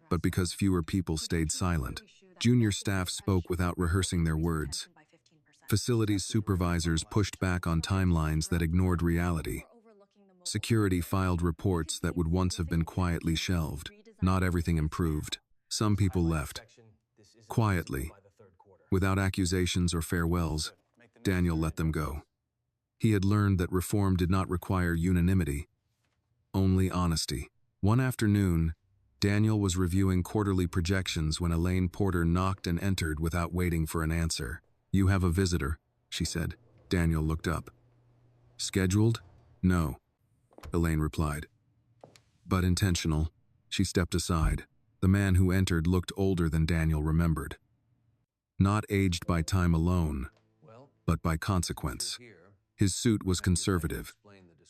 but because fewer people stayed silent. Junior staff spoke without rehearsing their words. Facilities supervisors pushed back on timelines that ignored reality. Security filed reports that would once have been quietly shelved. Not everything improved. Some people left. Quietly. Without accusations or farewells, Daniel let them go. He had learned that reform did not require unanimity, only honesty. One afternoon, Daniel was reviewing quarterly projections when Elaine Porter knocked and entered without waiting for an answer. "You have a visitor," she said. Daniel looked up. "Scheduled?" "No," Elaine replied. "But intentional." She stepped aside. The man who entered looked older than Daniel remembered. Not aged by time alone, but by consequence. His suit was conservative,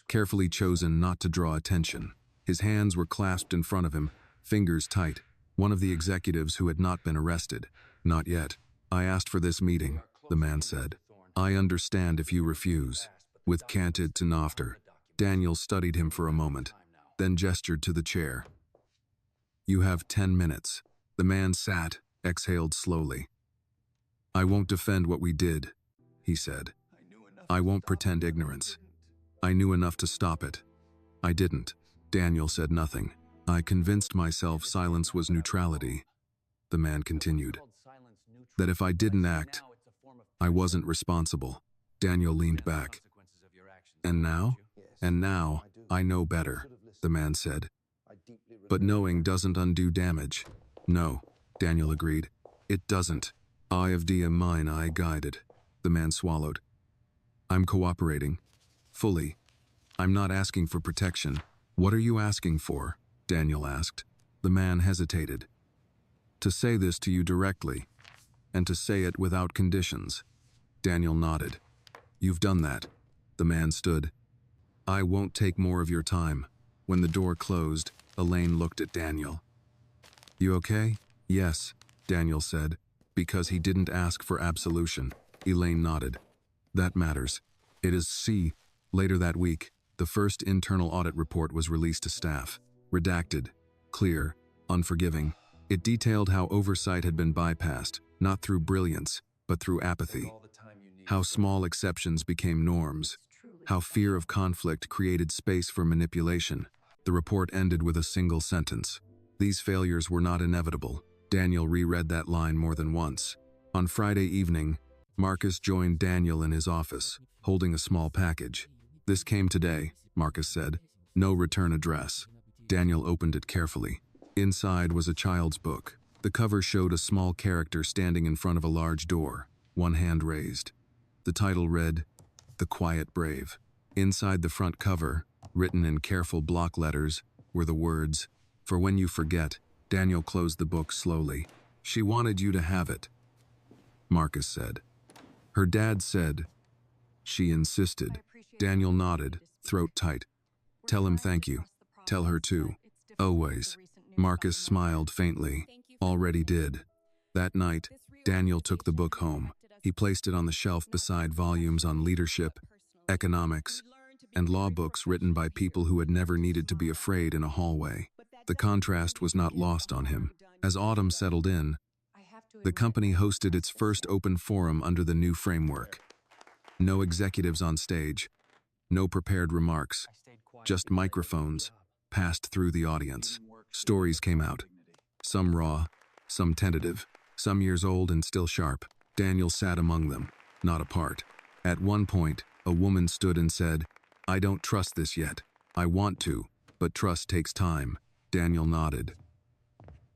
carefully chosen not to draw attention. His hands were clasped in front of him, fingers tight. One of the executives who had not been arrested. "Not yet. I asked for this meeting," the man said. "I understand if you refuse." With canted to laughter, Daniel studied him for a moment, then gestured to the chair. "You have 10 minutes. The man sat, exhaled slowly. "I won't defend what we did," he said. "I won't pretend ignorance. I knew enough to stop it. I didn't." Daniel said nothing. "I convinced myself silence was neutrality," the man continued. "That if I didn't act, I wasn't responsible." Daniel leaned back. "And now? And now, I know better," the man said. "But knowing doesn't undo damage." "No," Daniel agreed. "It doesn't. Eye of the mine I guided," the man swallowed. "I'm cooperating. Fully. I'm not asking for protection." "What are you asking for?" Daniel asked. The man hesitated. "To say this to you directly, and to say it without conditions." Daniel nodded. "You've done that." The man stood. "I won't take more of your time." When the door closed, Elaine looked at Daniel. "You okay?" "Yes," Daniel said, "because he didn't ask for absolution." Elaine nodded. "That matters. It is C." Later that week, the first internal audit report was released to staff. Redacted, clear, unforgiving. It detailed how oversight had been bypassed, not through brilliance, but through apathy. How small exceptions became norms. How fear of conflict created space for manipulation. The report ended with a single sentence. These failures were not inevitable. Daniel reread that line more than once. On Friday evening, Marcus joined Daniel in his office, holding a small package. "This came today," Marcus said. "No return address." Daniel opened it carefully. Inside was a child's book. The cover showed a small character standing in front of a large door, one hand raised. The title read, "The Quiet Brave." Inside the front cover, written in careful block letters, were the words, "For when you forget." Daniel closed the book slowly. "She wanted you to have it," Marcus said. "Her dad said." "She insisted." Daniel nodded, throat tight. "Tell him thank you. Tell her too. Always." Marcus smiled faintly. "Already did." That night, Daniel took the book home. He placed it on the shelf beside volumes on leadership, economics, and law books written by people who had never needed to be afraid in a hallway. The contrast was not lost on him. As autumn settled in, the company hosted its first open forum under the new framework. No executives on stage, no prepared remarks, just microphones passed through the audience. Stories came out, some raw, some tentative, some years old and still sharp. Daniel sat among them, not apart. At one point, a woman stood and said, "I don't trust this yet. I want to, but trust takes time." Daniel nodded.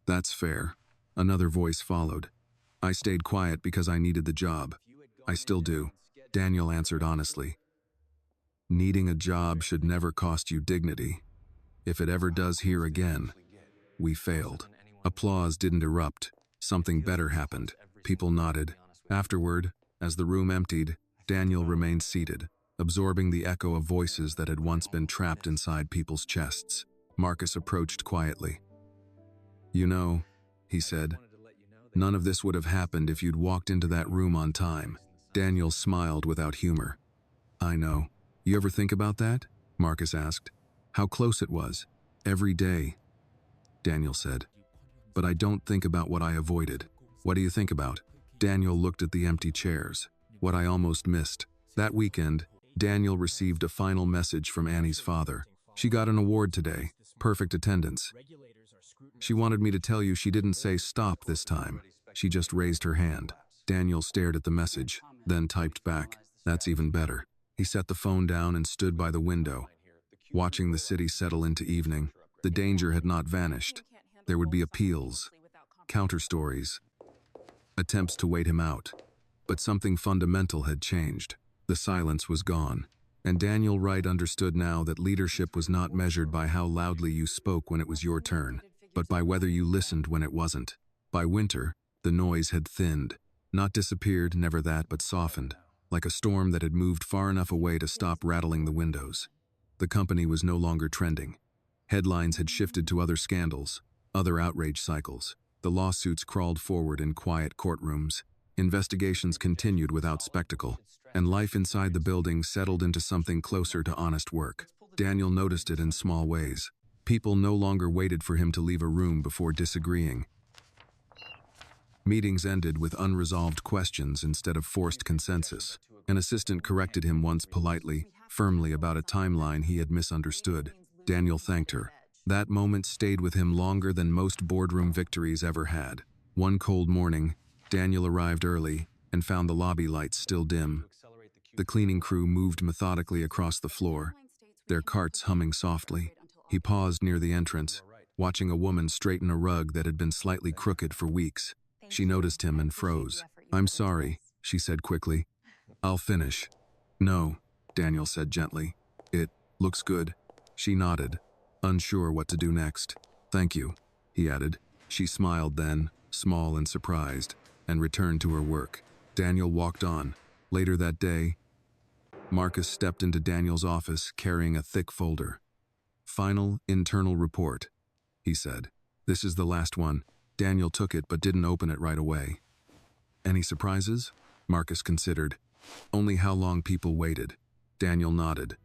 "That's fair." Another voice followed. "I stayed quiet because I needed the job." I still do, Daniel answered honestly. Needing a job should never cost you dignity. If it ever does here again, we failed. Applause didn't erupt. Something better happened. People nodded. Afterward, as the room emptied, Daniel remained seated, absorbing the echo of voices that had once been trapped inside people's chests. Marcus approached quietly. You know, he said, none of this would have happened if you'd walked into that room on time. Daniel smiled without humor. I know. You ever think about that? Marcus asked. How close it was. Every day, Daniel said. But I don't think about what I avoided. What do you think about? Daniel looked at the empty chairs. What I almost missed. That weekend, Daniel received a final message from Annie's father. She got an award today. Perfect attendance. She wanted me to tell you she didn't say stop this time. She just raised her hand. Daniel stared at the message, then typed back, that's even better. He set the phone down and stood by the window, watching the city settle into evening. The danger had not vanished. There would be appeals, counter-stories, attempts to wait him out. But something fundamental had changed. The silence was gone. And Daniel Wright understood now that leadership was not measured by how loudly you spoke when it was your turn, but by whether you listened when it wasn't. By winter, the noise had thinned. Not disappeared, never that, but softened, like a storm that had moved far enough away to stop rattling the windows. The company was no longer trending. Headlines had shifted to other scandals, other outrage cycles. The lawsuits crawled forward in quiet courtrooms. Investigations continued without spectacle, and life inside the building settled into something closer to honest work. Daniel noticed it in small ways. People no longer waited for him to leave a room before disagreeing. Meetings ended with unresolved questions instead of forced consensus. An assistant corrected him once politely, firmly about a timeline he had misunderstood. Daniel thanked her. That moment stayed with him longer than most boardroom victories ever had. One cold morning, Daniel arrived early and found the lobby lights still dim. The cleaning crew moved methodically across the floor, their carts humming softly. He paused near the entrance, watching a woman straighten a rug that had been slightly crooked for weeks. She noticed him and froze. I'm sorry, she said quickly. I'll finish. No, Daniel said gently. It looks good. She nodded, unsure what to do next. Thank you, he added. She smiled then, small and surprised, and returned to her work. Daniel walked on. Later that day, Marcus stepped into Daniel's office carrying a thick folder. Final internal report, he said. This is the last one. Daniel took it but didn't open it right away. Any surprises? Marcus considered. Only how long people waited. Daniel nodded.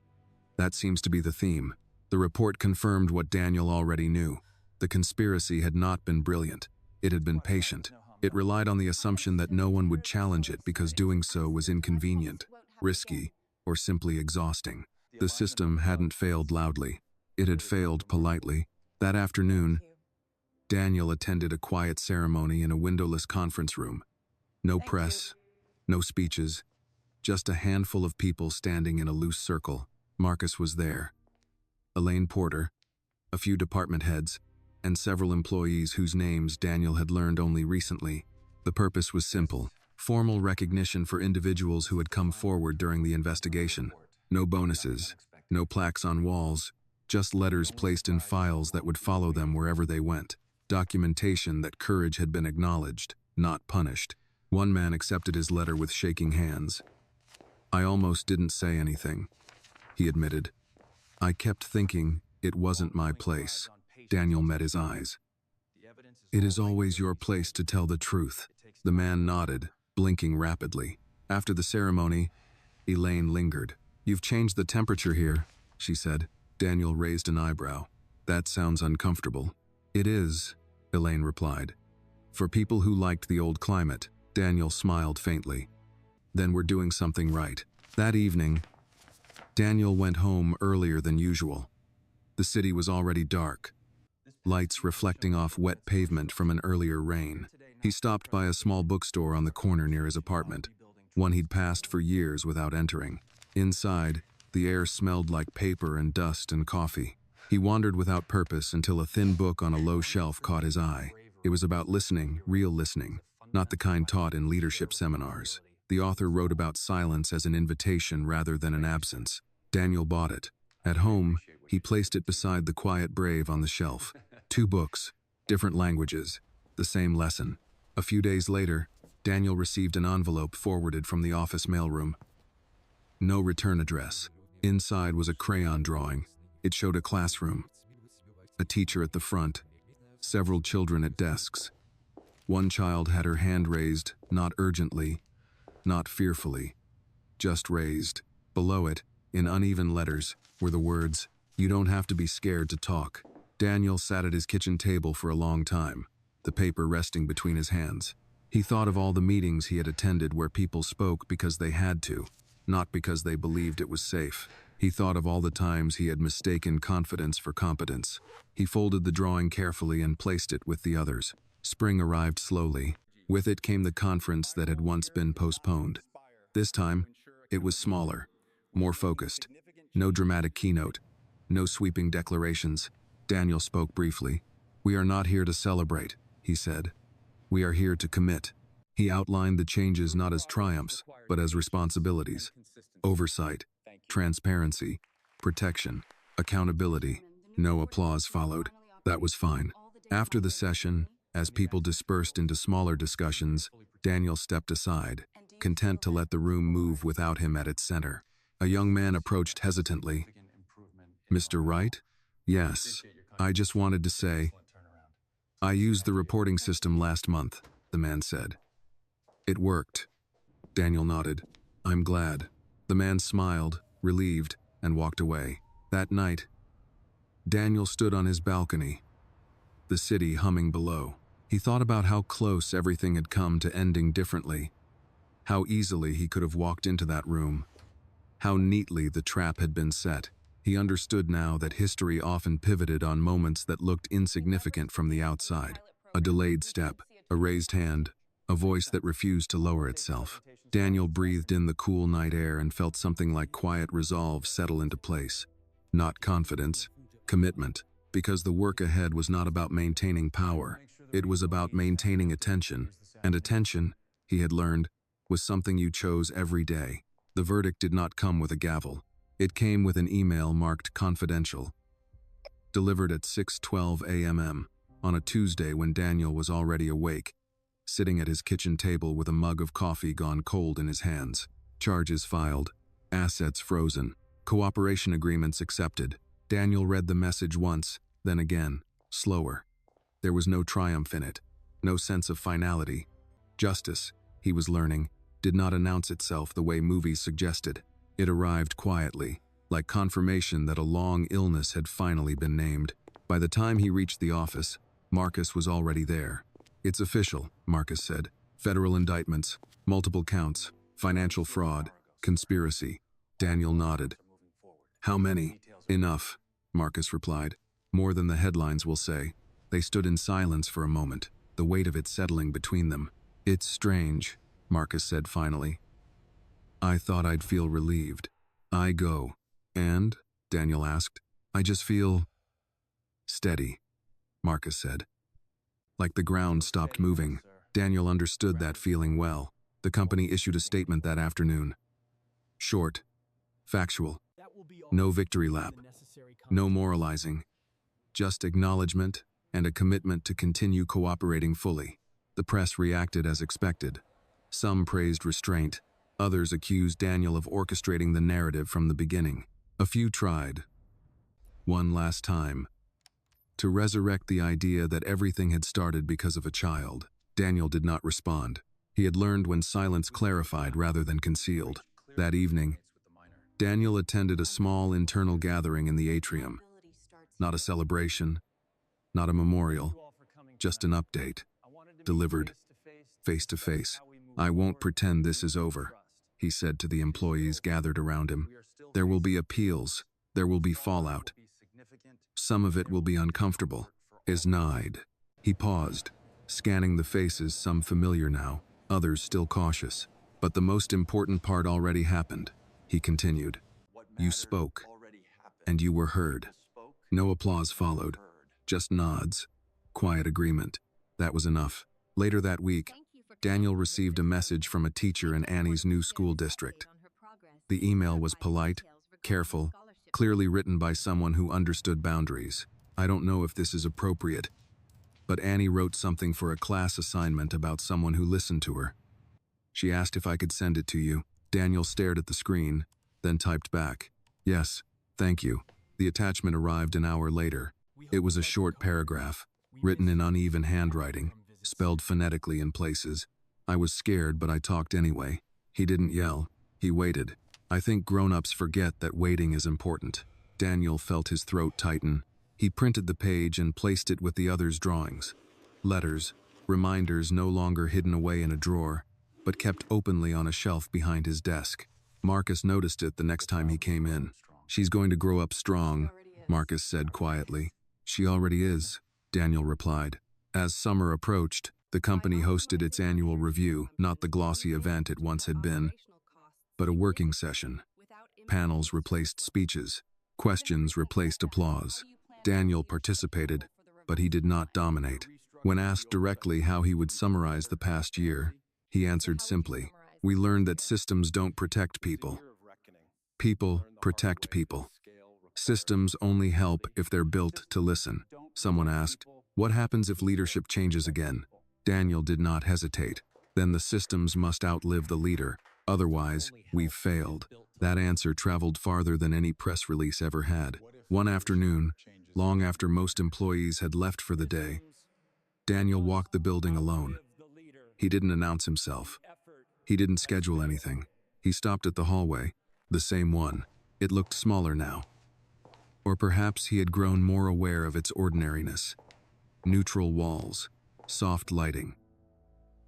That seems to be the theme. The report confirmed what Daniel already knew. The conspiracy had not been brilliant. It had been patient. It relied on the assumption that no one would challenge it because doing so was inconvenient, risky, or simply exhausting. The system hadn't failed loudly. It had failed politely. That afternoon, Daniel attended a quiet ceremony in a windowless conference room. No press, no speeches, just a handful of people standing in a loose circle. Marcus was there. Elaine Porter, a few department heads, and several employees whose names Daniel had learned only recently. The purpose was simple: formal recognition for individuals who had come forward during the investigation. No bonuses, no plaques on walls, just letters placed in files that would follow them wherever they went. Documentation that courage had been acknowledged, not punished. One man accepted his letter with shaking hands. I almost didn't say anything, he admitted. I kept thinking it wasn't my place. Daniel met his eyes. It is always your place to tell the truth. The man nodded, blinking rapidly. After the ceremony, Elaine lingered. You've changed the temperature here, she said. Daniel raised an eyebrow. That sounds uncomfortable. It is, Elaine replied. For people who liked the old climate, Daniel smiled faintly. Then we're doing something right. That evening, Daniel went home earlier than usual. The city was already dark, lights reflecting off wet pavement from an earlier rain. He stopped by a small bookstore on the corner near his apartment, one he'd passed for years without entering. Inside, the air smelled like paper and dust and coffee. He wandered without purpose until a thin book on a low shelf caught his eye. It was about listening, real listening, not the kind taught in leadership seminars. The author wrote about silence as an invitation rather than an absence. Daniel bought it. At home, he placed it beside The Quiet Brave on the shelf. 2 books, different languages, the same lesson. A few days later, Daniel received an envelope forwarded from the office mailroom. No return address. Inside was a crayon drawing. It showed a classroom. A teacher at the front. Several children at desks. One child had her hand raised, not urgently, not fearfully, just raised. Below it, in uneven letters, were the words, "You don't have to be scared to talk." Daniel sat at his kitchen table for a long time, the paper resting between his hands. He thought of all the meetings he had attended where people spoke because they had to, not because they believed it was safe. He thought of all the times he had mistaken confidence for competence. He folded the drawing carefully and placed it with the others. Spring arrived slowly. With it came the conference that had once been postponed. This time, it was smaller, more focused. No dramatic keynote, no sweeping declarations. Daniel spoke briefly. "We are not here to celebrate," he said. "We are here to commit." He outlined the changes not as triumphs, but as responsibilities. Oversight, transparency, protection, accountability. No applause followed. That was fine. After the session, as people dispersed into smaller discussions, Daniel stepped aside, content to let the room move without him at its center. A young man approached hesitantly. "Mr. Wright?" "Yes. I just wanted to say, I used the reporting system last month," the man said. "It worked." Daniel nodded. "I'm glad." The man smiled, relieved, and walked away. That night, Daniel stood on his balcony, the city humming below. He thought about how close everything had come to ending differently, how easily he could have walked into that room, how neatly the trap had been set. He understood now that history often pivoted on moments that looked insignificant from the outside. A delayed step, a raised hand, a voice that refused to lower itself. Daniel breathed in the cool night air and felt something like quiet resolve settle into place. Not confidence, commitment, because the work ahead was not about maintaining power. It was about maintaining attention, and attention, he had learned, was something you chose every day. The verdict did not come with a gavel. It came with an email marked confidential, delivered at 6:12 a.m. on a Tuesday when Daniel was already awake, sitting at his kitchen table with a mug of coffee gone cold in his hands. Charges filed, assets frozen, cooperation agreements accepted. Daniel read the message once, then again, slower. There was no triumph in it, no sense of finality. Justice, he was learning, did not announce itself the way movies suggested. It arrived quietly, like confirmation that a long illness had finally been named. By the time he reached the office, Marcus was already there. "It's official," Marcus said. "Federal indictments, multiple counts, financial fraud, conspiracy." Daniel nodded. "How many?" "Enough," Marcus replied. "More than the headlines will say." They stood in silence for a moment, the weight of it settling between them. "It's strange," Marcus said finally. "I thought I'd feel relieved." "I go." "And?" Daniel asked. "I just feel steady," Marcus said. Like the ground stopped moving. Daniel understood that feeling well. The company issued a statement that afternoon. Short, factual, no victory lap, no moralizing, just acknowledgement and a commitment to continue cooperating fully. The press reacted as expected. Some praised restraint. Others accused Daniel of orchestrating the narrative from the beginning. A few tried, one last time, to resurrect the idea that everything had started because of a child. Daniel did not respond. He had learned when silence clarified rather than concealed. That evening, Daniel attended a small internal gathering in the atrium. Not a celebration, not a memorial, just an update, delivered face to face. "I won't pretend this is over," he said to the employees gathered around him. "There will be appeals. There will be fallout. Some of it will be uncomfortable." Isnide. He paused, scanning the faces, some familiar now, others still cautious. "But the most important part already happened," he continued. "You spoke, and you were heard." No applause followed, just nods, quiet agreement. That was enough. Later that week, Daniel received a message from a teacher in Annie's new school district. The email was polite, careful, clearly written by someone who understood boundaries. I don't know if this is appropriate, but Annie wrote something for a class assignment about someone who listened to her. She asked if I could send it to you. Daniel stared at the screen, then typed back, "Yes, thank you." The attachment arrived an hour later. It was a short paragraph, written in uneven handwriting, spelled phonetically in places. I was scared, but I talked anyway. He didn't yell. He waited. I think grown-ups forget that waiting is important. Daniel felt his throat tighten. He printed the page and placed it with the others' drawings. Letters, reminders no longer hidden away in a drawer, but kept openly on a shelf behind his desk. Marcus noticed it the next time he came in. "She's going to grow up strong," Marcus said quietly. "She already is," Daniel replied. As summer approached, the company hosted its annual review, not the glossy event it once had been, but a working session. Panels replaced speeches. Questions replaced applause. Daniel participated, but he did not dominate. When asked directly how he would summarize the past year, he answered simply, "We learned that systems don't protect people. People protect people. Systems only help if they're built to listen." Someone asked, "What happens if leadership changes again?" Daniel did not hesitate. "Then the systems must outlive the leader. Otherwise, we've failed." That answer traveled farther than any press release ever had. One afternoon, long after most employees had left for the day, Daniel walked the building alone. He didn't announce himself. He didn't schedule anything. He stopped at the hallway, the same one. It looked smaller now. Or perhaps he had grown more aware of its ordinariness. Neutral walls, soft lighting.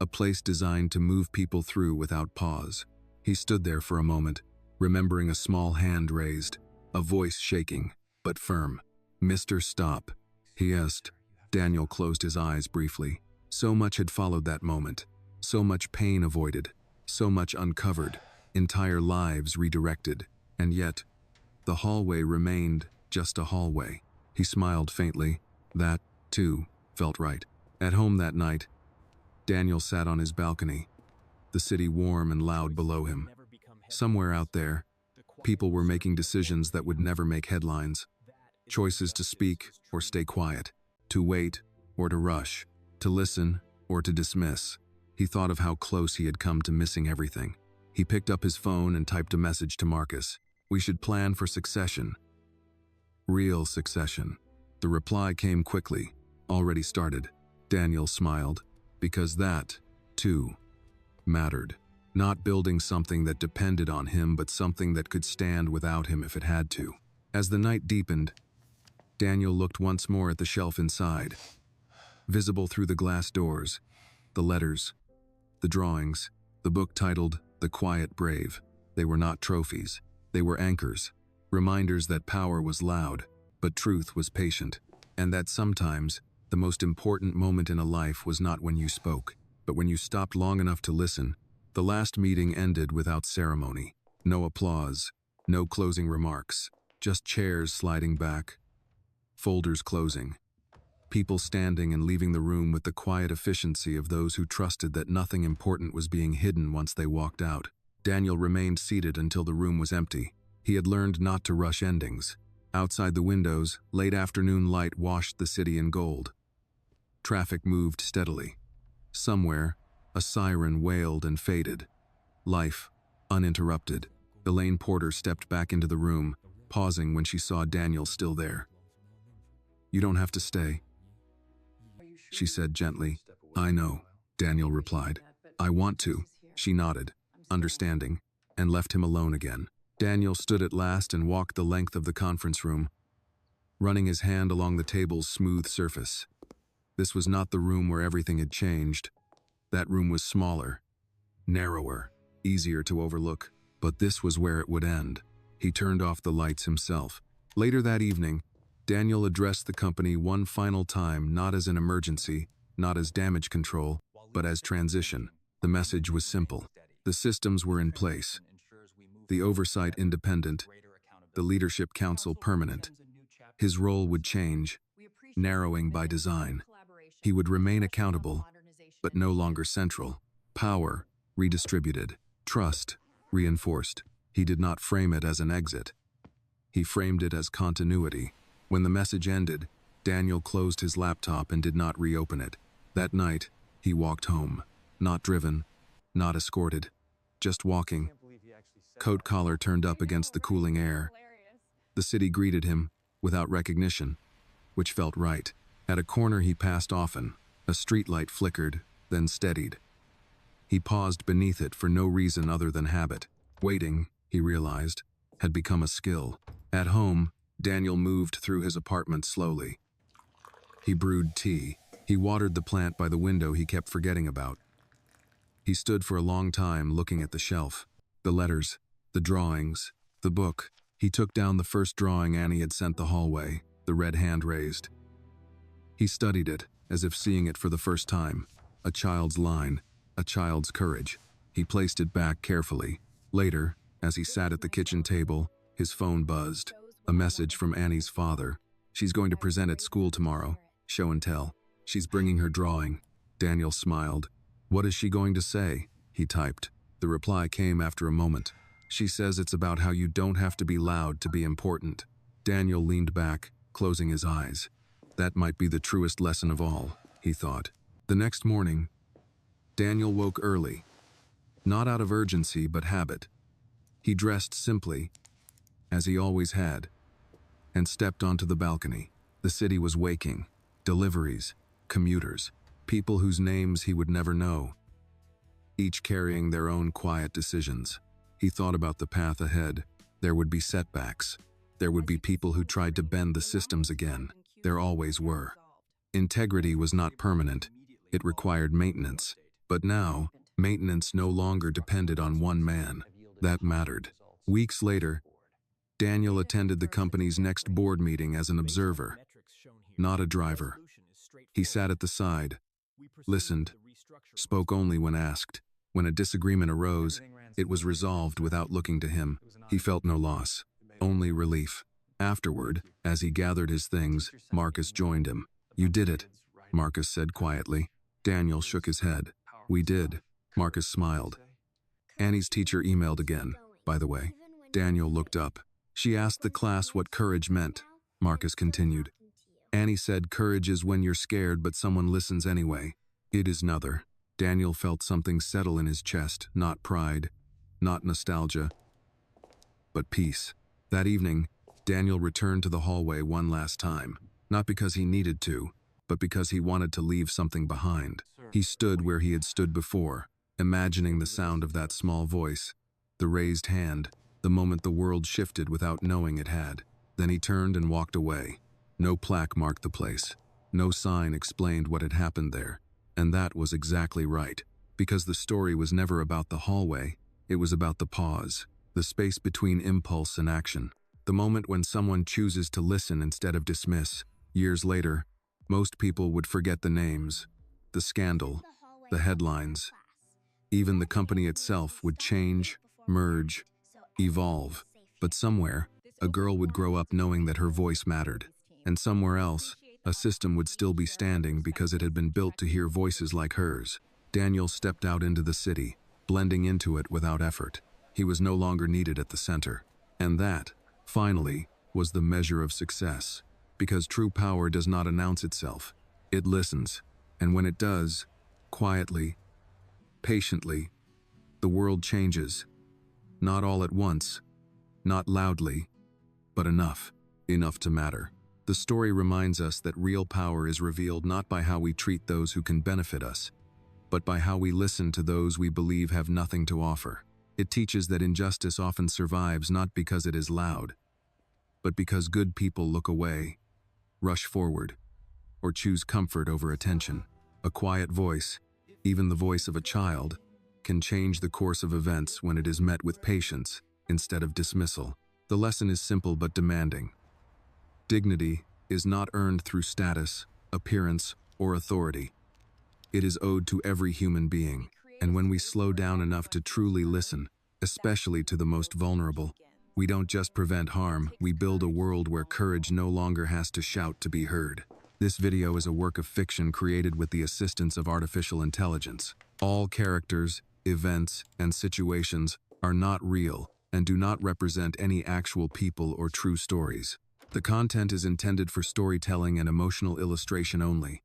A place designed to move people through without pause. He stood there for a moment, remembering a small hand raised, a voice shaking, but firm. "Mr. Stop," he asked. Daniel closed his eyes briefly. So much had followed that moment. So much pain avoided. So much uncovered. Entire lives redirected. And yet, the hallway remained just a hallway. He smiled faintly. That, too, felt right. At home that night, Daniel sat on his balcony, the city warm and loud below him. Somewhere out there, people were making decisions that would never make headlines. Choices to speak or stay quiet, to wait or to rush, to listen or to dismiss. He thought of how close he had come to missing everything. He picked up his phone and typed a message to Marcus. "We should plan for succession. Real succession." The reply came quickly. "Already started." Daniel smiled, because that, too, mattered. Not building something that depended on him, but something that could stand without him if it had to. As the night deepened, Daniel looked once more at the shelf inside. Visible through the glass doors, the letters, the drawings, the book titled The Quiet Brave. They were not trophies. They were anchors, reminders that power was loud, but truth was patient, and that sometimes the most important moment in a life was not when you spoke, but when you stopped long enough to listen. The last meeting ended without ceremony. No applause, no closing remarks, just chairs sliding back, folders closing, people standing and leaving the room with the quiet efficiency of those who trusted that nothing important was being hidden once they walked out. Daniel remained seated until the room was empty. He had learned not to rush endings. Outside the windows, late afternoon light washed the city in gold. Traffic moved steadily. Somewhere, a siren wailed and faded. Life, uninterrupted. Elaine Porter stepped back into the room, pausing when she saw Daniel still there. "You don't have to stay," she said gently. "I know," Daniel replied. "I want to." She nodded, understanding, and left him alone again. Daniel stood at last and walked the length of the conference room, running his hand along the table's smooth surface. This was not the room where everything had changed. That room was smaller, narrower, easier to overlook, but this was where it would end. He turned off the lights himself. Later that evening, Daniel addressed the company one final time, not as an emergency, not as damage control, but as transition. The message was simple. The systems were in place. The oversight independent, the leadership council permanent. His role would change, narrowing by design. He would remain accountable, but no longer central. Power, redistributed. Trust, reinforced. He did not frame it as an exit. He framed it as continuity. When the message ended, Daniel closed his laptop and did not reopen it. That night, he walked home. Not driven, not escorted, just walking. Coat collar turned up against the cooling air. The city greeted him, without recognition, which felt right. At a corner he passed often, a streetlight flickered, then steadied. He paused beneath it for no reason other than habit. Waiting, he realized, had become a skill. At home, Daniel moved through his apartment slowly. He brewed tea. He watered the plant by the window he kept forgetting about. He stood for a long time looking at the shelf. The letters, the drawings, the book. He took down the first drawing Annie had sent the hallway, the red hand raised. He studied it, as if seeing it for the first time. A child's line, a child's courage. He placed it back carefully. Later, as he sat at the kitchen table, his phone buzzed. A message from Annie's father. She's going to present at school tomorrow. Show and tell. She's bringing her drawing. Daniel smiled. What is she going to say? He typed. The reply came after a moment. She says it's about how you don't have to be loud to be important. Daniel leaned back, closing his eyes. That might be the truest lesson of all, he thought. The next morning, Daniel woke early. Not out of urgency, but habit. He dressed simply, as he always had, and stepped onto the balcony. The city was waking. Deliveries, commuters, people whose names he would never know, each carrying their own quiet decisions. He thought about the path ahead. There would be setbacks. There would be people who tried to bend the systems again. There always were. Integrity was not permanent. It required maintenance. But now, maintenance no longer depended on one man. That mattered. Weeks later, Daniel attended the company's next board meeting as an observer, not a driver. He sat at the side, listened, spoke only when asked. When a disagreement arose, it was resolved without looking to him. He felt no loss, only relief. Afterward, as he gathered his things, Marcus joined him. You did it, Marcus said quietly. Daniel shook his head. We did. Marcus smiled. Annie's teacher emailed again, by the way. Daniel looked up. She asked the class what courage meant. Marcus continued. Annie said courage is when you're scared but someone listens anyway. It is another. Daniel felt something settle in his chest, not pride, not nostalgia, but peace. That evening, Daniel returned to the hallway one last time, not because he needed to, but because he wanted to leave something behind. He stood where he had stood before, imagining the sound of that small voice, the raised hand, the moment the world shifted without knowing it had. Then he turned and walked away. No plaque marked the place. No sign explained what had happened there. And that was exactly right, because the story was never about the hallway. It was about the pause, the space between impulse and action, the moment when someone chooses to listen instead of dismiss. Years later, most people would forget the names, the scandal, the headlines. Even the company itself would change, merge, evolve. But somewhere, a girl would grow up knowing that her voice mattered. And somewhere else, a system would still be standing because it had been built to hear voices like hers. Daniel stepped out into the city, blending into it without effort. He was no longer needed at the center. And that, finally, was the measure of success. Because true power does not announce itself. It listens. And when it does, quietly, patiently, the world changes. Not all at once, not loudly, but enough to matter. The story reminds us that real power is revealed not by how we treat those who can benefit us, but by how we listen to those we believe have nothing to offer. It teaches that injustice often survives not because it is loud, but because good people look away, rush forward, or choose comfort over attention. A quiet voice, even the voice of a child, can change the course of events when it is met with patience instead of dismissal. The lesson is simple but demanding. Dignity is not earned through status, appearance, or authority. It is owed to every human being, and when we slow down enough to truly listen, especially to the most vulnerable, we don't just prevent harm, we build a world where courage no longer has to shout to be heard. This video is a work of fiction created with the assistance of artificial intelligence. All characters, events, and situations are not real and do not represent any actual people or true stories. The content is intended for storytelling and emotional illustration only,